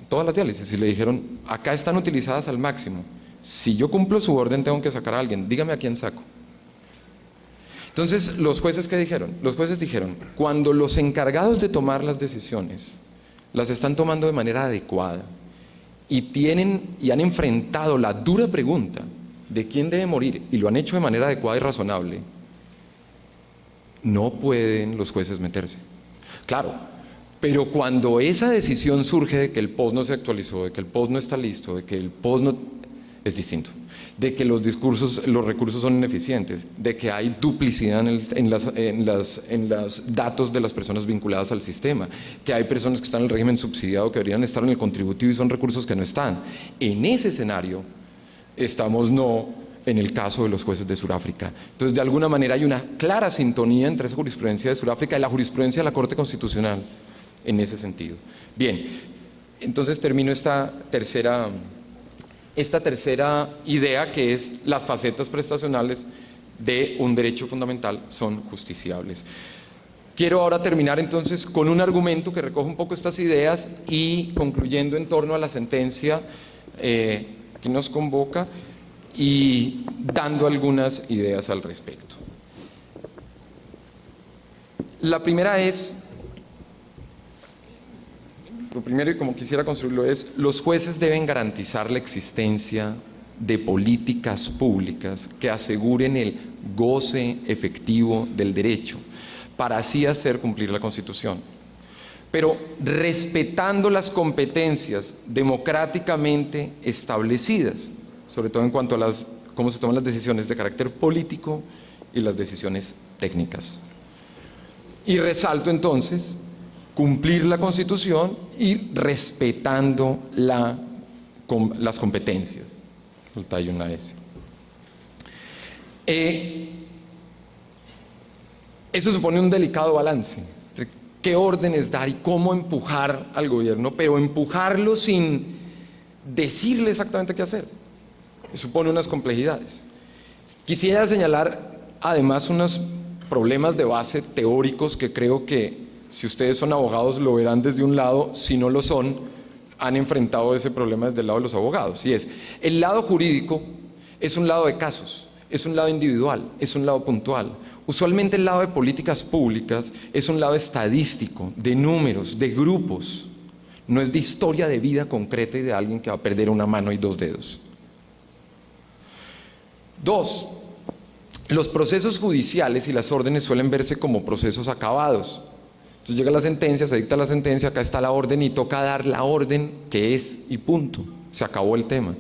todas las diálisis y le dijeron, acá están utilizadas al máximo. Si yo cumplo su orden, tengo que sacar a alguien, dígame a quién saco. Entonces, ¿los jueces qué dijeron? Los jueces dijeron, cuando los encargados de tomar las decisiones las están tomando de manera adecuada y han enfrentado la dura pregunta de quién debe morir y lo han hecho de manera adecuada y razonable, no pueden los jueces meterse. Claro, pero cuando esa decisión surge de que el POS no se actualizó, de que el POS no está listo, de que el POS no... es distinto. De que los recursos son ineficientes, de que hay duplicidad en los datos de las personas vinculadas al sistema, que hay personas que están en el régimen subsidiado que deberían estar en el contributivo y son recursos que no están. En ese escenario estamos no en el caso de los jueces de Sudáfrica. Entonces, de alguna manera hay una clara sintonía entre esa jurisprudencia de Sudáfrica y la jurisprudencia de la Corte Constitucional en ese sentido. Bien, entonces termino esta tercera idea, que es las facetas prestacionales de un derecho fundamental son justiciables. Quiero ahora terminar entonces con un argumento que recoge un poco estas ideas y concluyendo en torno a la sentencia que nos convoca y dando algunas ideas al respecto. La primera es, lo primero y como quisiera construirlo es, los jueces deben garantizar la existencia de políticas públicas que aseguren el goce efectivo del derecho, para así hacer cumplir la Constitución, pero respetando las competencias democráticamente establecidas, sobre todo en cuanto a cómo se toman las decisiones de carácter político y las decisiones técnicas. Y resalto entonces cumplir la Constitución y respetando las competencias. Falta ahí una S. Eso supone un delicado balance entre qué órdenes dar y cómo empujar al gobierno, pero empujarlo sin decirle exactamente qué hacer. Supone unas complejidades. Quisiera señalar además unos problemas de base teóricos que creo que, si ustedes son abogados, lo verán desde un lado. Si no lo son, han enfrentado ese problema desde el lado de los abogados. Y es, el lado jurídico es un lado de casos, es un lado individual, es un lado puntual. Usualmente el lado de políticas públicas es un lado estadístico, de números, de grupos. No es de historia de vida concreta y de alguien que va a perder una mano y 2 dedos. 2. Los procesos judiciales y las órdenes suelen verse como procesos acabados. Entonces llega la sentencia, se dicta la sentencia, acá está la orden y toca dar la orden que es y punto. Se acabó el tema.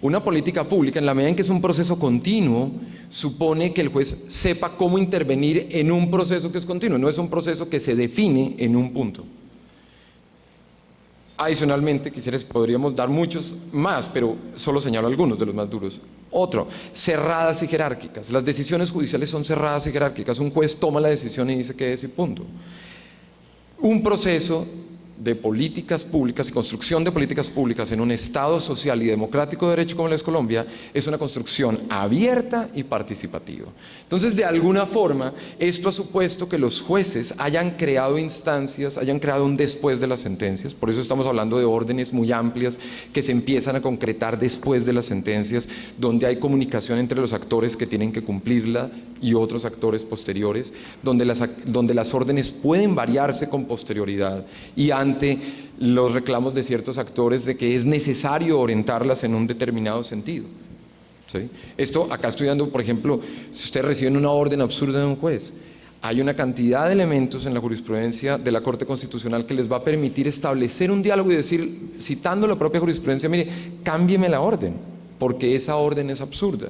Una política pública, en la medida en que es un proceso continuo, supone que el juez sepa cómo intervenir en un proceso que es continuo, no es un proceso que se define en un punto. Adicionalmente, podríamos dar muchos más, pero solo señalo algunos de los más duros. Otro, cerradas y jerárquicas. Las decisiones judiciales son cerradas y jerárquicas. Un juez toma la decisión y dice que es y punto. Un proceso de políticas públicas y construcción de políticas públicas en un Estado social y democrático de derecho como lo es Colombia es una construcción abierta y participativa. Entonces, de alguna forma, esto ha supuesto que los jueces hayan creado instancias, hayan creado un después de las sentencias. Por eso estamos hablando de órdenes muy amplias que se empiezan a concretar después de las sentencias, donde hay comunicación entre los actores que tienen que cumplirla y otros actores posteriores, donde las órdenes pueden variarse con posterioridad y ante los reclamos de ciertos actores de que es necesario orientarlas en un determinado sentido. ¿Sí? Esto, acá estoy dando, por ejemplo, si ustedes reciben una orden absurda de un juez, hay una cantidad de elementos en la jurisprudencia de la Corte Constitucional que les va a permitir establecer un diálogo y decir, citando la propia jurisprudencia, mire, cámbieme la orden, porque esa orden es absurda.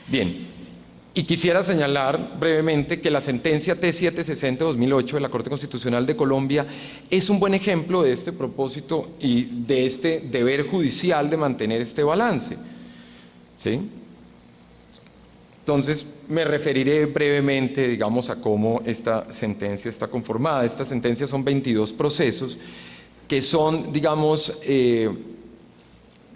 Bien. Y quisiera señalar brevemente que la sentencia T760-2008 de la Corte Constitucional de Colombia es un buen ejemplo de este propósito y de este deber judicial de mantener este balance. ¿Sí? Entonces, me referiré brevemente, digamos, a cómo esta sentencia está conformada. Esta sentencia son 22 procesos que son, digamos,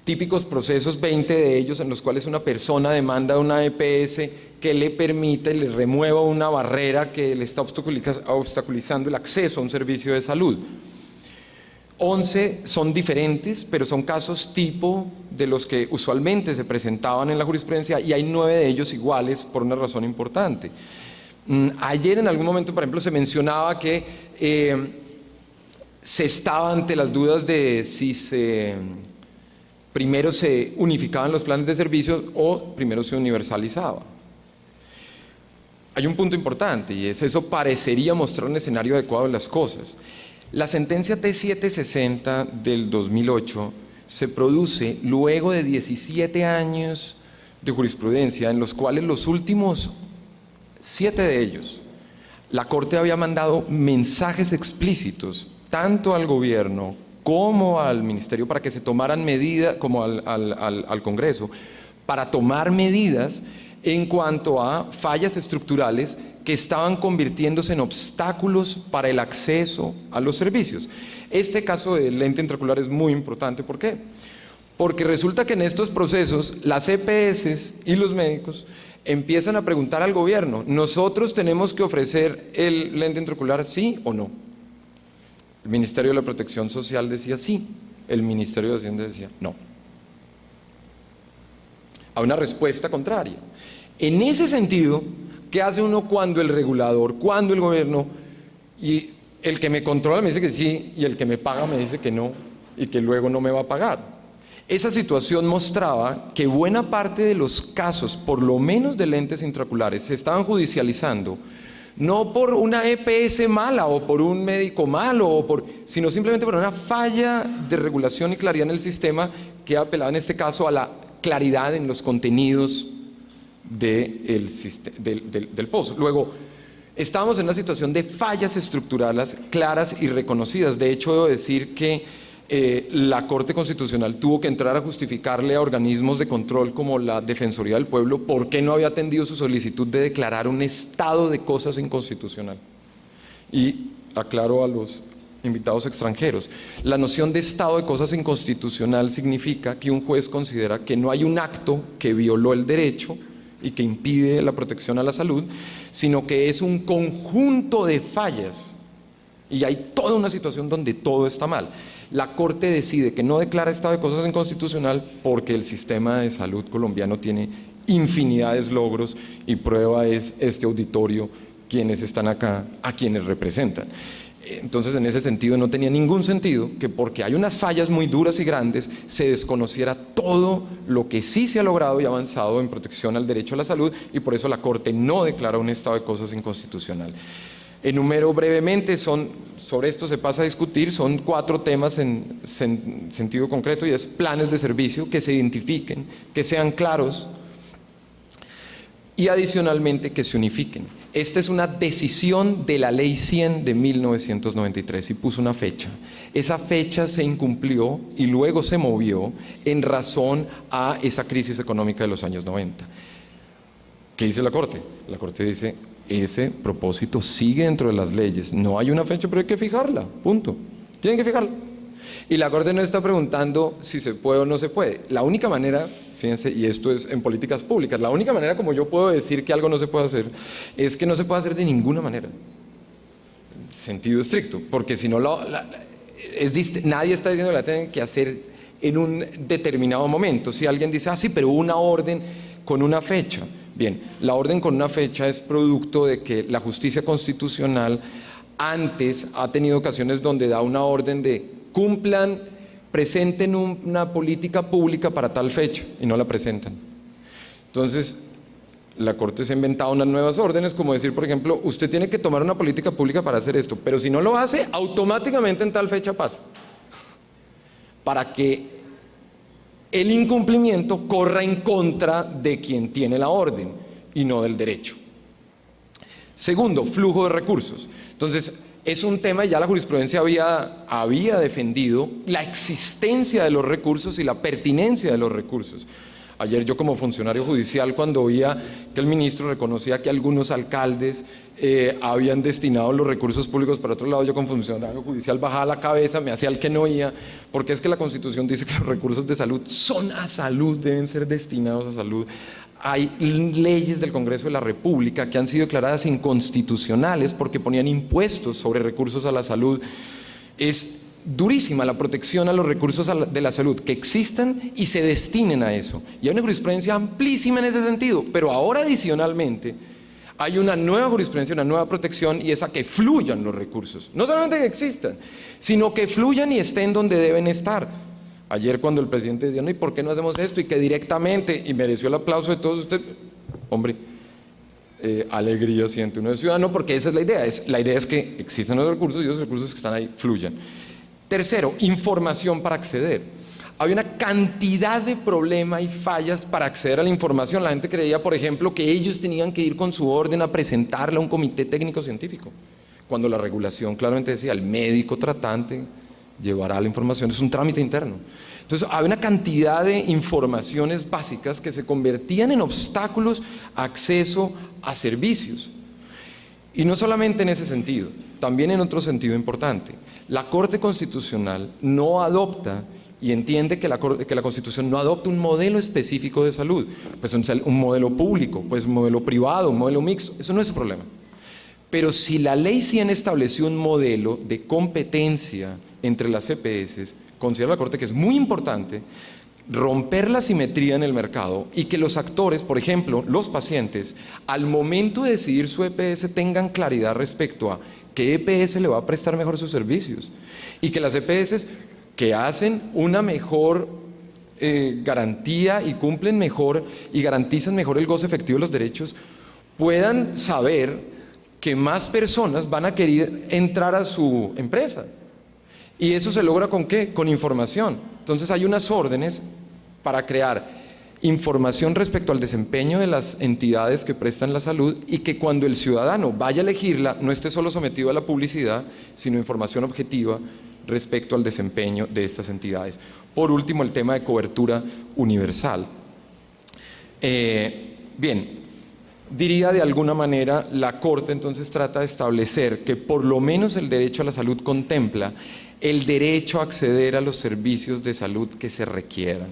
típicos procesos, 20 de ellos en los cuales una persona demanda una EPS que le permite, le remueva una barrera que le está obstaculizando el acceso a un servicio de salud. 11 son diferentes, pero son casos tipo de los que usualmente se presentaban en la jurisprudencia y hay 9 de ellos iguales por una razón importante. Ayer en algún momento, por ejemplo, se mencionaba que se estaba ante las dudas de si primero se unificaban los planes de servicios o primero se universalizaba. Hay un punto importante y es eso parecería mostrar un escenario adecuado de las cosas. La sentencia T760 del 2008 se produce luego de 17 años de jurisprudencia en los cuales los últimos 7 de ellos la Corte había mandado mensajes explícitos tanto al gobierno como al ministerio para que se tomaran medidas, como al Congreso, para tomar medidas en cuanto a fallas estructurales que estaban convirtiéndose en obstáculos para el acceso a los servicios. Este caso del lente intraocular es muy importante. ¿Por qué? Porque resulta que en estos procesos las EPS y los médicos empiezan a preguntar al gobierno, ¿nosotros tenemos que ofrecer el lente intraocular sí o no? El Ministerio de la Protección Social decía sí, el Ministerio de Hacienda decía no. A una respuesta contraria. En ese sentido, ¿qué hace uno cuando el regulador, cuando el gobierno, y el que me controla me dice que sí, y el que me paga me dice que no, y que luego no me va a pagar? Esa situación mostraba que buena parte de los casos, por lo menos de lentes intraoculares, se estaban judicializando, no por una EPS mala o por un médico malo, sino simplemente por una falla de regulación y claridad en el sistema que apelaba en este caso a la claridad en los contenidos del pozo. Luego, estábamos en una situación de fallas estructurales claras y reconocidas. De hecho, debo decir que la Corte Constitucional tuvo que entrar a justificarle a organismos de control como la Defensoría del Pueblo por qué no había atendido su solicitud de declarar un estado de cosas inconstitucional. Y aclaro a los invitados extranjeros, la noción de estado de cosas inconstitucional significa que un juez considera que no hay un acto que violó el derecho y que impide la protección a la salud, sino que es un conjunto de fallas y hay toda una situación donde todo está mal. La Corte decide que no declara estado de cosas inconstitucional porque el sistema de salud colombiano tiene infinidades de logros y prueba es este auditorio, quienes están acá, a quienes representan. Entonces, en ese sentido, no tenía ningún sentido que porque hay unas fallas muy duras y grandes se desconociera todo lo que sí se ha logrado y avanzado en protección al derecho a la salud, y por eso la Corte no declara un estado de cosas inconstitucional. Enumero brevemente, sobre esto se pasa a discutir, son 4 temas en sentido concreto, y es planes de servicio que se identifiquen, que sean claros y adicionalmente que se unifiquen. Esta es una decisión de la Ley 100 de 1993 y puso una fecha. Esa fecha se incumplió y luego se movió en razón a esa crisis económica de los años 90. ¿Qué dice la Corte? La Corte dice, ese propósito sigue dentro de las leyes. No hay una fecha, pero hay que fijarla, punto. Tienen que fijarla. Y la Corte no está preguntando si se puede o no se puede. La única manera, fíjense, y esto es en políticas públicas, la única manera como yo puedo decir que algo no se puede hacer es que no se puede hacer de ninguna manera, en sentido estricto, porque si no, nadie está diciendo que la tienen que hacer en un determinado momento. Si alguien dice, sí, pero una orden con una fecha. Bien, la orden con una fecha es producto de que la justicia constitucional antes ha tenido ocasiones donde da una orden de cumplan, presenten una política pública para tal fecha y no la presentan. Entonces, la Corte se ha inventado unas nuevas órdenes, como decir, por ejemplo, usted tiene que tomar una política pública para hacer esto, pero si no lo hace, automáticamente en tal fecha pasa. Para que el incumplimiento corra en contra de quien tiene la orden y no del derecho. Segundo, flujo de recursos. Entonces, es un tema, ya la jurisprudencia había defendido la existencia de los recursos y la pertinencia de los recursos. Ayer yo, como funcionario judicial, cuando oía que el ministro reconocía que algunos alcaldes habían destinado los recursos públicos para otro lado, yo como funcionario judicial bajaba la cabeza, me hacía el que no oía, porque es que la Constitución dice que los recursos de salud son a salud, deben ser destinados a salud. Hay leyes del Congreso de la República que han sido declaradas inconstitucionales porque ponían impuestos sobre recursos a la salud. Es durísima la protección a los recursos de la salud, que existan y se destinen a eso. Y hay una jurisprudencia amplísima en ese sentido, pero ahora adicionalmente hay una nueva jurisprudencia, una nueva protección, y esa que fluyan los recursos. No solamente que existan, sino que fluyan y estén donde deben estar. Ayer cuando el presidente decía, no, ¿y por qué no hacemos esto? Y que directamente, y mereció el aplauso de todos ustedes, hombre, alegría siente uno de ciudadano, porque esa es la idea. La idea es que existan los recursos y los recursos que están ahí fluyan. Tercero, información para acceder. Había una cantidad de problemas y fallas para acceder a la información. La gente creía, por ejemplo, que ellos tenían que ir con su orden a presentarla a un comité técnico científico, cuando la regulación claramente decía, el médico tratante llevará la información, es un trámite interno. Entonces, había una cantidad de informaciones básicas que se convertían en obstáculos a acceso a servicios. Y no solamente en ese sentido, también en otro sentido importante. La Corte Constitucional no adopta y entiende que la Constitución no adopta un modelo específico de salud, pues un modelo público, pues un modelo privado, un modelo mixto, eso no es su problema. Pero si la Ley 100 estableció un modelo de competencia entre las EPS, considera la Corte que es muy importante romper la simetría en el mercado y que los actores, por ejemplo, los pacientes, al momento de decidir su EPS tengan claridad respecto a qué EPS le va a prestar mejor sus servicios, y que las EPS que hacen una mejor garantía y cumplen mejor y garantizan mejor el goce efectivo de los derechos, puedan saber que más personas van a querer entrar a su empresa. Y eso se logra ¿con qué? Con información. Entonces hay unas órdenes para crear información respecto al desempeño de las entidades que prestan la salud y que cuando el ciudadano vaya a elegirla no esté solo sometido a la publicidad, sino información objetiva respecto al desempeño de estas entidades. Por último, el tema de cobertura universal. Bien, diría de alguna manera, la Corte entonces trata de establecer que por lo menos el derecho a la salud contempla el derecho a acceder a los servicios de salud que se requieran.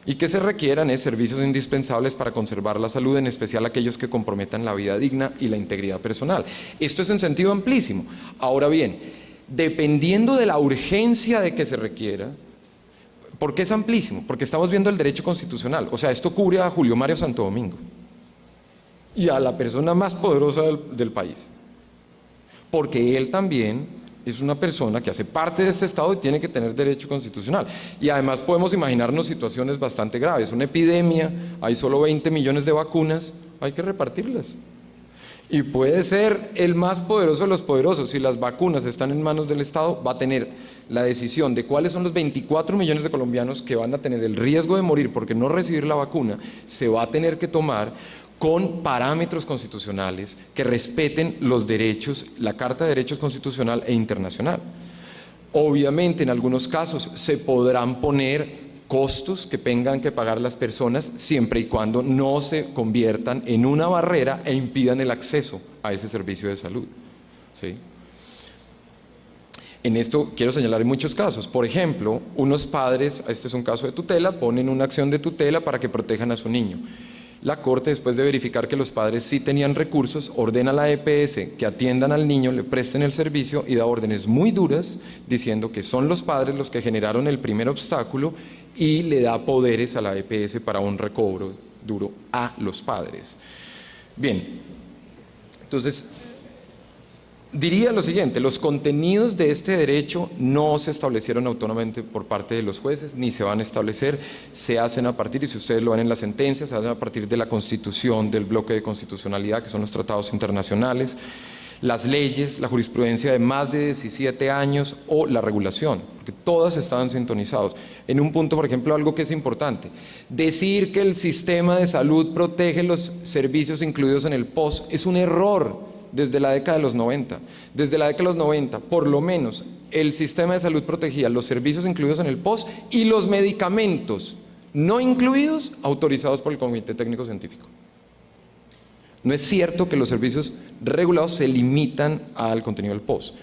Y que se requieran es servicios indispensables para conservar la salud, en especial aquellos que comprometan la vida digna y la integridad personal. Esto es en sentido amplísimo. Ahora bien, dependiendo de la urgencia de que se requiera, ¿por qué es amplísimo? Porque estamos viendo el derecho constitucional. O sea, esto cubre a Julio Mario Santo Domingo y a la persona más poderosa del país. Porque él también es una persona que hace parte de este Estado y tiene que tener derecho constitucional. Y además podemos imaginarnos situaciones bastante graves. Una epidemia, hay solo 20 millones de vacunas, hay que repartirlas. Y puede ser el más poderoso de los poderosos. Si las vacunas están en manos del Estado, va a tener la decisión de cuáles son los 24 millones de colombianos que van a tener el riesgo de morir porque no recibir la vacuna, se va a tener que tomar con parámetros constitucionales que respeten los derechos, la Carta de Derechos Constitucional e Internacional. Obviamente, en algunos casos se podrán poner costos que tengan que pagar las personas siempre y cuando no se conviertan en una barrera e impidan el acceso a ese servicio de salud. ¿Sí? En esto quiero señalar muchos casos. Por ejemplo, unos padres, este es un caso de tutela, ponen una acción de tutela para que protejan a su niño. La Corte, después de verificar que los padres sí tenían recursos, ordena a la EPS que atiendan al niño, le presten el servicio y da órdenes muy duras diciendo que son los padres los que generaron el primer obstáculo y le da poderes a la EPS para un recobro duro a los padres. Bien, entonces diría lo siguiente: los contenidos de este derecho no se establecieron autónomamente por parte de los jueces, ni se van a establecer, se hacen a partir, y si ustedes lo ven en las sentencias, se hacen a partir de la Constitución, del bloque de constitucionalidad, que son los tratados internacionales, las leyes, la jurisprudencia de más de 17 años o la regulación, porque todas estaban sintonizados. En un punto, por ejemplo, algo que es importante, decir que el sistema de salud protege los servicios incluidos en el POS es un error. Desde la década de los 90. Desde la década de los 90, por lo menos, el sistema de salud protegía los servicios incluidos en el POS y los medicamentos no incluidos autorizados por el Comité Técnico Científico. No es cierto que los servicios regulados se limitan al contenido del POS,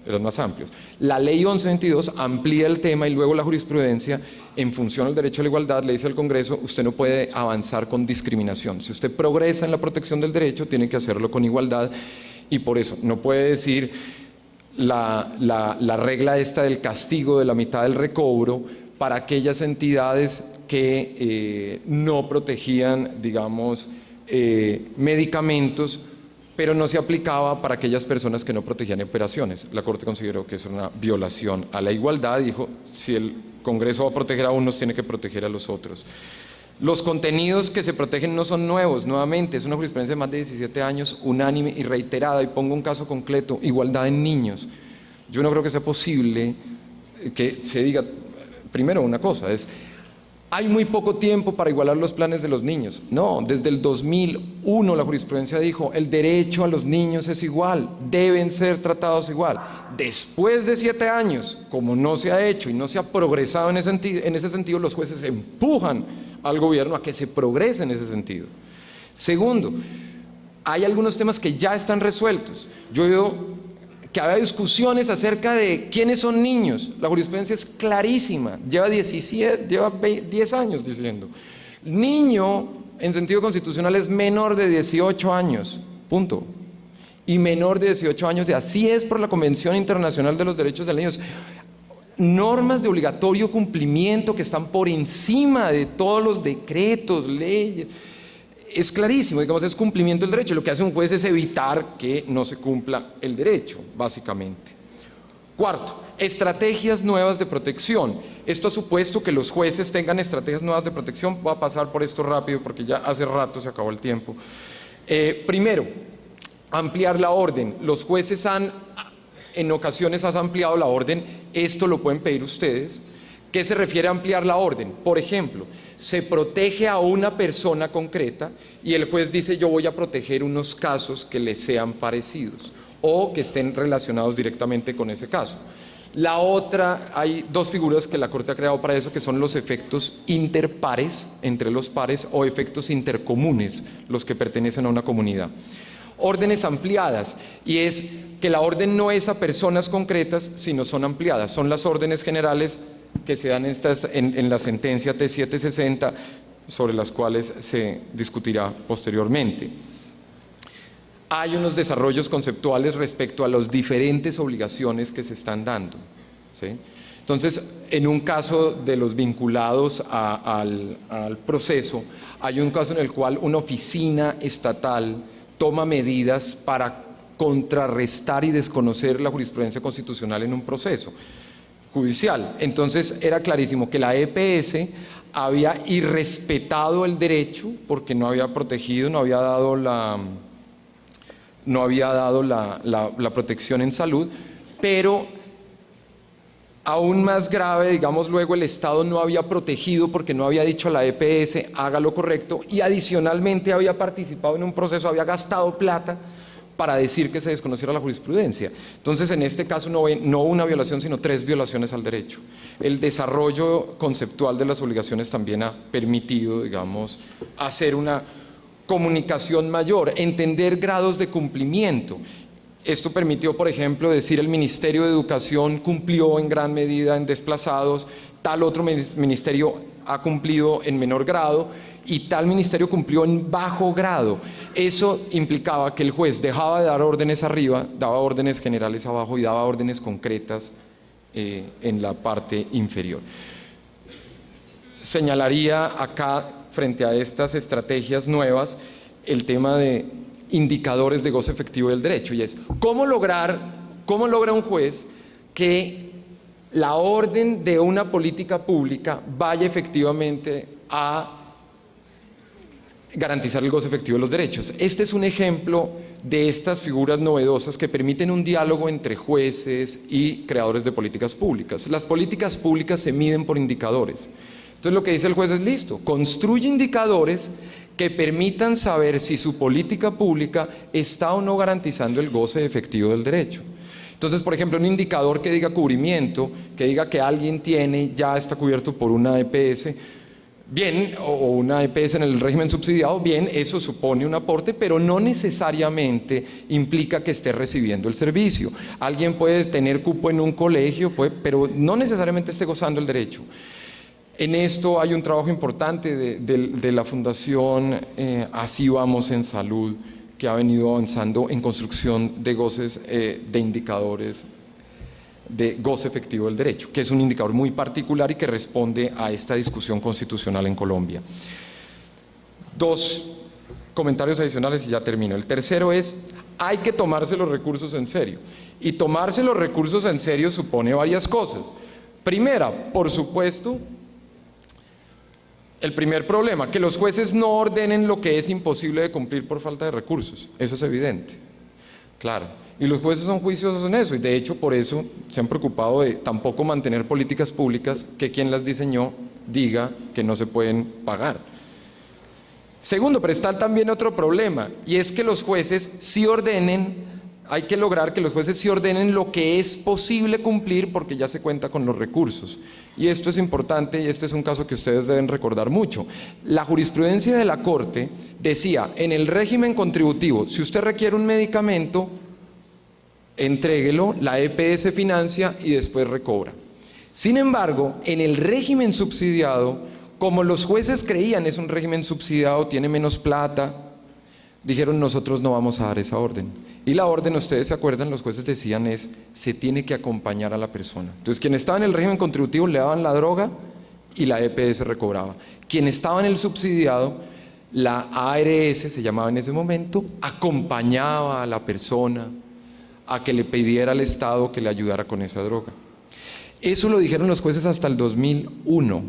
eran más amplios. La ley 1122 amplía el tema y luego la jurisprudencia, en función al derecho a la igualdad, le dice al Congreso: usted no puede avanzar con discriminación. Si usted progresa en la protección del derecho, tiene que hacerlo con igualdad, y por eso no puede decir la regla esta del castigo de la mitad del recobro para aquellas entidades que no protegían, digamos, medicamentos, pero no se aplicaba para aquellas personas que no protegían operaciones. La Corte consideró que eso era una violación a la igualdad y dijo: si el Congreso va a proteger a unos, tiene que proteger a los otros. Los contenidos que se protegen no son nuevos, nuevamente, es una jurisprudencia de más de 17 años, unánime y reiterada, y pongo un caso concreto: igualdad en niños. Yo no creo que sea posible que se diga, primero una cosa, hay muy poco tiempo para igualar los planes de los niños. No, desde el 2001 la jurisprudencia dijo: el derecho a los niños es igual, deben ser tratados igual. Después de 7 años, como no se ha hecho y no se ha progresado en ese sentido, los jueces empujan al gobierno a que se progrese en ese sentido. Segundo, hay algunos temas que ya están resueltos. Yo he oído que había discusiones acerca de quiénes son niños. La jurisprudencia es clarísima, lleva 10 años diciendo: niño en sentido constitucional es menor de 18 años, punto. Y menor de 18 años, y así es por la Convención Internacional de los Derechos del Niño. Normas de obligatorio cumplimiento que están por encima de todos los decretos, leyes. Es clarísimo, digamos, es cumplimiento del derecho. Lo que hace un juez es evitar que no se cumpla el derecho, básicamente. Cuarto, estrategias nuevas de protección. Esto ha supuesto que los jueces tengan estrategias nuevas de protección. Voy a pasar por esto rápido porque ya hace rato se acabó el tiempo. Primero, ampliar la orden. Los jueces en ocasiones han ampliado la orden, esto lo pueden pedir ustedes, ¿Qué se refiere a ampliar la orden? Por ejemplo, se protege a una persona concreta y el juez dice yo voy a proteger unos casos que le sean parecidos o que estén relacionados directamente con ese caso. La otra, hay dos figuras que la Corte ha creado para eso, que son los efectos interpares, entre los pares, o efectos intercomunes, los que pertenecen a una comunidad. Órdenes ampliadas, y es que la orden no es a personas concretas, sino son ampliadas. Son las órdenes generales que se dan en la sentencia T760, sobre las cuales se discutirá posteriormente. Hay unos desarrollos conceptuales respecto a las diferentes obligaciones que se están dando, ¿sí? Entonces, en un caso de los vinculados al proceso, hay un caso en el cual una oficina estatal toma medidas para contrarrestar y desconocer la jurisprudencia constitucional en un proceso judicial. Entonces, era clarísimo que la EPS había irrespetado el derecho porque no había protegido, no había dado la protección en salud, pero aún más grave, digamos, luego el Estado no había protegido porque no había dicho a la EPS haga lo correcto y adicionalmente había participado en un proceso, había gastado plata para decir que se desconociera la jurisprudencia. Entonces, en este caso no una violación, sino 3 violaciones al derecho. El desarrollo conceptual de las obligaciones también ha permitido, digamos, hacer una comunicación mayor, entender grados de cumplimiento. Esto permitió, por ejemplo, decir el Ministerio de Educación cumplió en gran medida en desplazados, tal otro ministerio ha cumplido en menor grado y tal ministerio cumplió en bajo grado. Eso implicaba que el juez dejaba de dar órdenes arriba, daba órdenes generales abajo y daba órdenes concretas en la parte inferior. Señalaría acá, frente a estas estrategias nuevas, el tema de indicadores de goce efectivo del derecho, y es cómo logra un juez que la orden de una política pública vaya efectivamente a garantizar el goce efectivo de los derechos. Este es un ejemplo de estas figuras novedosas que permiten un diálogo entre jueces y creadores de políticas públicas. Las políticas públicas se miden por indicadores. Entonces lo que dice el juez es listo, construye indicadores que permitan saber si su política pública está o no garantizando el goce efectivo del derecho. Entonces, por ejemplo, un indicador que diga cubrimiento, que diga que alguien ya está cubierto por una EPS, bien, o una EPS en el régimen subsidiado, bien, eso supone un aporte, pero no necesariamente implica que esté recibiendo el servicio. Alguien puede tener cupo en un colegio, pero no necesariamente esté gozando el derecho. En esto hay un trabajo importante de la Fundación Así Vamos en Salud, que ha venido avanzando en construcción de goces, de indicadores de goce efectivo del derecho, que es un indicador muy particular y que responde a esta discusión constitucional en Colombia. 2 comentarios adicionales y ya termino. El tercero es, hay que tomarse los recursos en serio. Y tomarse los recursos en serio supone varias cosas. Primera, por supuesto, el primer problema, que los jueces no ordenen lo que es imposible de cumplir por falta de recursos. Eso es evidente, claro. Y los jueces son juiciosos en eso, y de hecho por eso se han preocupado de tampoco mantener políticas públicas que quien las diseñó diga que no se pueden pagar. Segundo, pero está también otro problema, y es que los jueces sí ordenen, hay que lograr que los jueces sí ordenen lo que es posible cumplir porque ya se cuenta con los recursos. Y esto es importante y este es un caso que ustedes deben recordar mucho. La jurisprudencia de la Corte decía, en el régimen contributivo, si usted requiere un medicamento, entréguelo, la EPS financia y después recobra. Sin embargo, en el régimen subsidiado, como los jueces creían es un régimen subsidiado, tiene menos plata, dijeron nosotros no vamos a dar esa orden. Y la orden, ustedes se acuerdan, los jueces decían se tiene que acompañar a la persona. Entonces quien estaba en el régimen contributivo le daban la droga y la EPS recobraba. Quien estaba en el subsidiado, la ARS se llamaba en ese momento, acompañaba a la persona a que le pidiera al Estado que le ayudara con esa droga. Eso lo dijeron los jueces hasta el 2001,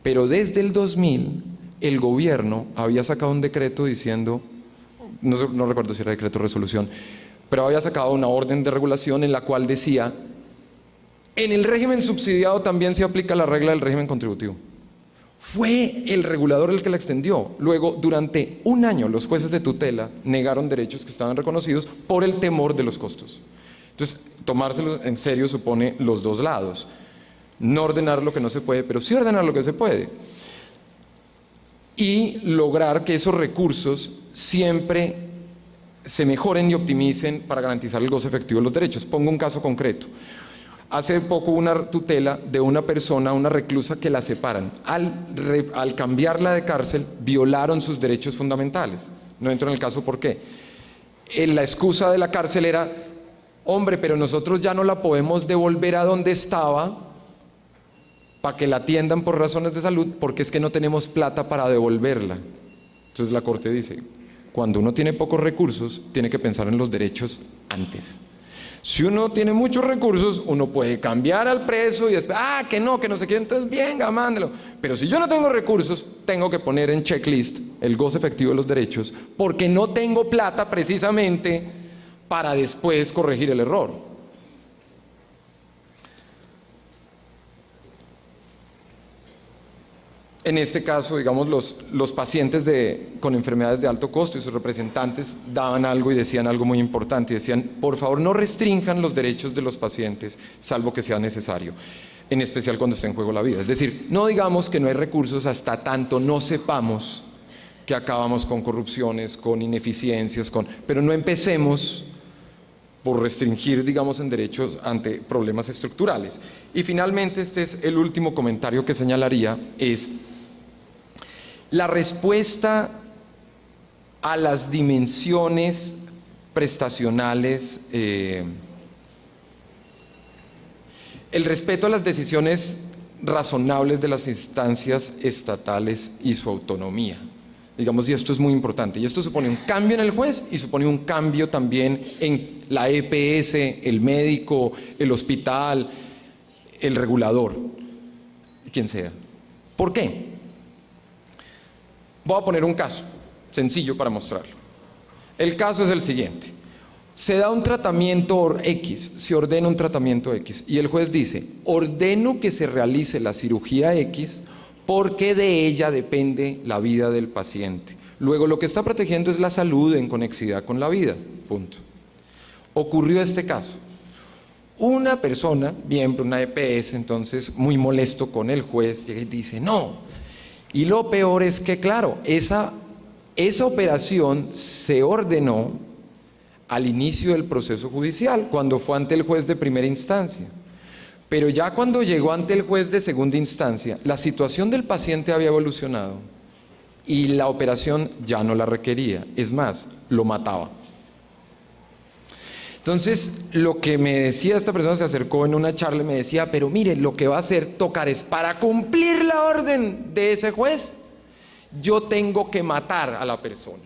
pero desde el 2000 el gobierno había sacado un decreto diciendo, no recuerdo si era decreto o resolución, pero había sacado una orden de regulación en la cual decía En el régimen subsidiado también se aplica la regla del régimen contributivo. Fue el regulador el que la extendió. Luego, durante un año, los jueces de tutela negaron derechos que estaban reconocidos por el temor de los costos. Entonces, tomárselo en serio supone los dos lados. No ordenar lo que no se puede, pero sí ordenar lo que se puede. Y lograr que esos recursos siempre se mejoren y optimicen para garantizar el goce efectivo de los derechos. Pongo un caso concreto. Hace poco una tutela de una persona, una reclusa, que la separan. Al cambiarla de cárcel, violaron sus derechos fundamentales. No entro en el caso por qué. La excusa de la cárcel era: hombre, pero nosotros ya no la podemos devolver a donde estaba para que la atiendan por razones de salud, porque es que no tenemos plata para devolverla. Entonces la Corte dice: cuando uno tiene pocos recursos, tiene que pensar en los derechos antes. Si uno tiene muchos recursos, uno puede cambiar al preso y después, que no sé qué, entonces venga, mándelo. Pero si yo no tengo recursos, tengo que poner en checklist el goce efectivo de los derechos, porque no tengo plata precisamente para después corregir el error. En este caso, digamos, los pacientes con enfermedades de alto costo y sus representantes daban algo y decían algo muy importante. Decían: por favor, no restrinjan los derechos de los pacientes, salvo que sea necesario, en especial cuando esté en juego la vida. Es decir, no digamos que no hay recursos hasta tanto no sepamos que acabamos con corrupciones, con ineficiencias, pero no empecemos por restringir, digamos, en derechos ante problemas estructurales. Y finalmente, este es el último comentario que señalaría, es la respuesta a las dimensiones prestacionales, el respeto a las decisiones razonables de las instancias estatales y su autonomía. Digamos, y esto es muy importante, y esto supone un cambio en el juez y supone un cambio también en la EPS, el médico, el hospital, el regulador, quien sea. ¿Por qué? Voy a poner un caso sencillo para mostrarlo. El caso es el siguiente: se da un tratamiento X, se ordena un tratamiento X, y el juez dice: ordeno que se realice la cirugía X porque de ella depende la vida del paciente. Luego, lo que está protegiendo es la salud en conexidad con la vida. Punto. Ocurrió este caso. Una persona, miembro de una EPS, entonces muy molesto con el juez, llega y dice: no. Y lo peor es que, claro, esa operación se ordenó al inicio del proceso judicial, cuando fue ante el juez de primera instancia. Pero ya cuando llegó ante el juez de segunda instancia, la situación del paciente había evolucionado y la operación ya no la requería. Es más, lo mataba. Entonces, lo que me decía esta persona, se acercó en una charla y me decía: pero mire, lo que va a hacer tocar es, para cumplir la orden de ese juez, yo tengo que matar a la persona.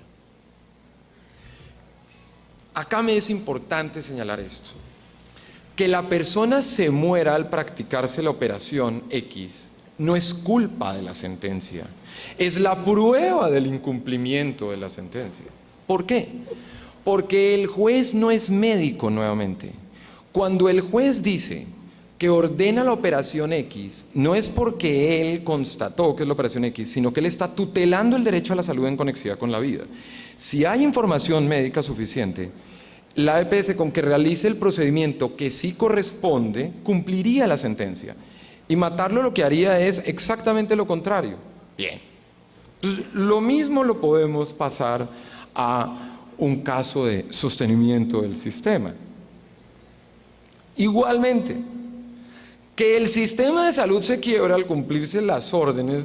Acá me es importante señalar esto: que la persona se muera al practicarse la operación X no es culpa de la sentencia, es la prueba del incumplimiento de la sentencia. ¿Por qué? Porque el juez no es médico nuevamente. Cuando el juez dice que ordena la operación X, no es porque él constató que es la operación X, sino que él está tutelando el derecho a la salud en conexidad con la vida. Si hay información médica suficiente, la EPS, con que realice el procedimiento que sí corresponde, cumpliría la sentencia. Y matarlo lo que haría es exactamente lo contrario. Bien. Entonces, lo mismo lo podemos pasar a un caso de sostenimiento del sistema. Igualmente, que el sistema de salud se quiebra al cumplirse las órdenes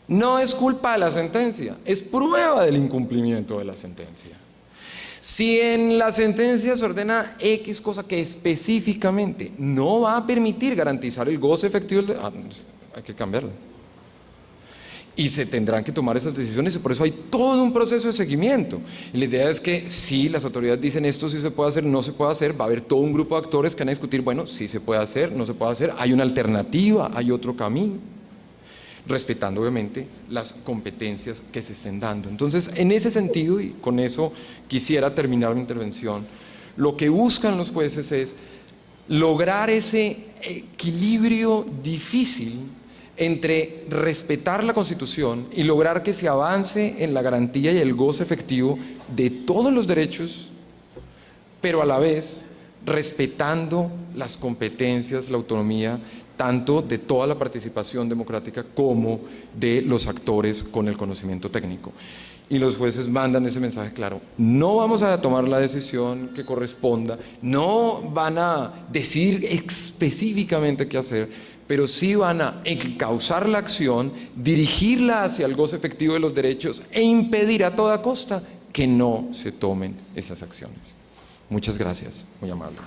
no es culpa de la sentencia, es prueba del incumplimiento de la sentencia. Si en la sentencia se ordena X cosa que específicamente no va a permitir garantizar el goce efectivo, hay que cambiarla. Y se tendrán que tomar esas decisiones, y por eso hay todo un proceso de seguimiento. Y la idea es que si las autoridades dicen esto sí se puede hacer, no se puede hacer, va a haber todo un grupo de actores que van a discutir, bueno, sí se puede hacer, no se puede hacer, hay una alternativa, hay otro camino, respetando obviamente las competencias que se estén dando. Entonces, en ese sentido, y con eso quisiera terminar mi intervención, lo que buscan los jueces es lograr ese equilibrio difícil entre respetar la Constitución y lograr que se avance en la garantía y el goce efectivo de todos los derechos, pero a la vez respetando las competencias, la autonomía, tanto de toda la participación democrática como de los actores con el conocimiento técnico. Y los jueces mandan ese mensaje claro: no vamos a tomar la decisión que corresponda, no van a decir específicamente qué hacer, pero sí van a encauzar la acción, dirigirla hacia el goce efectivo de los derechos e impedir a toda costa que no se tomen esas acciones. Muchas gracias, muy amables.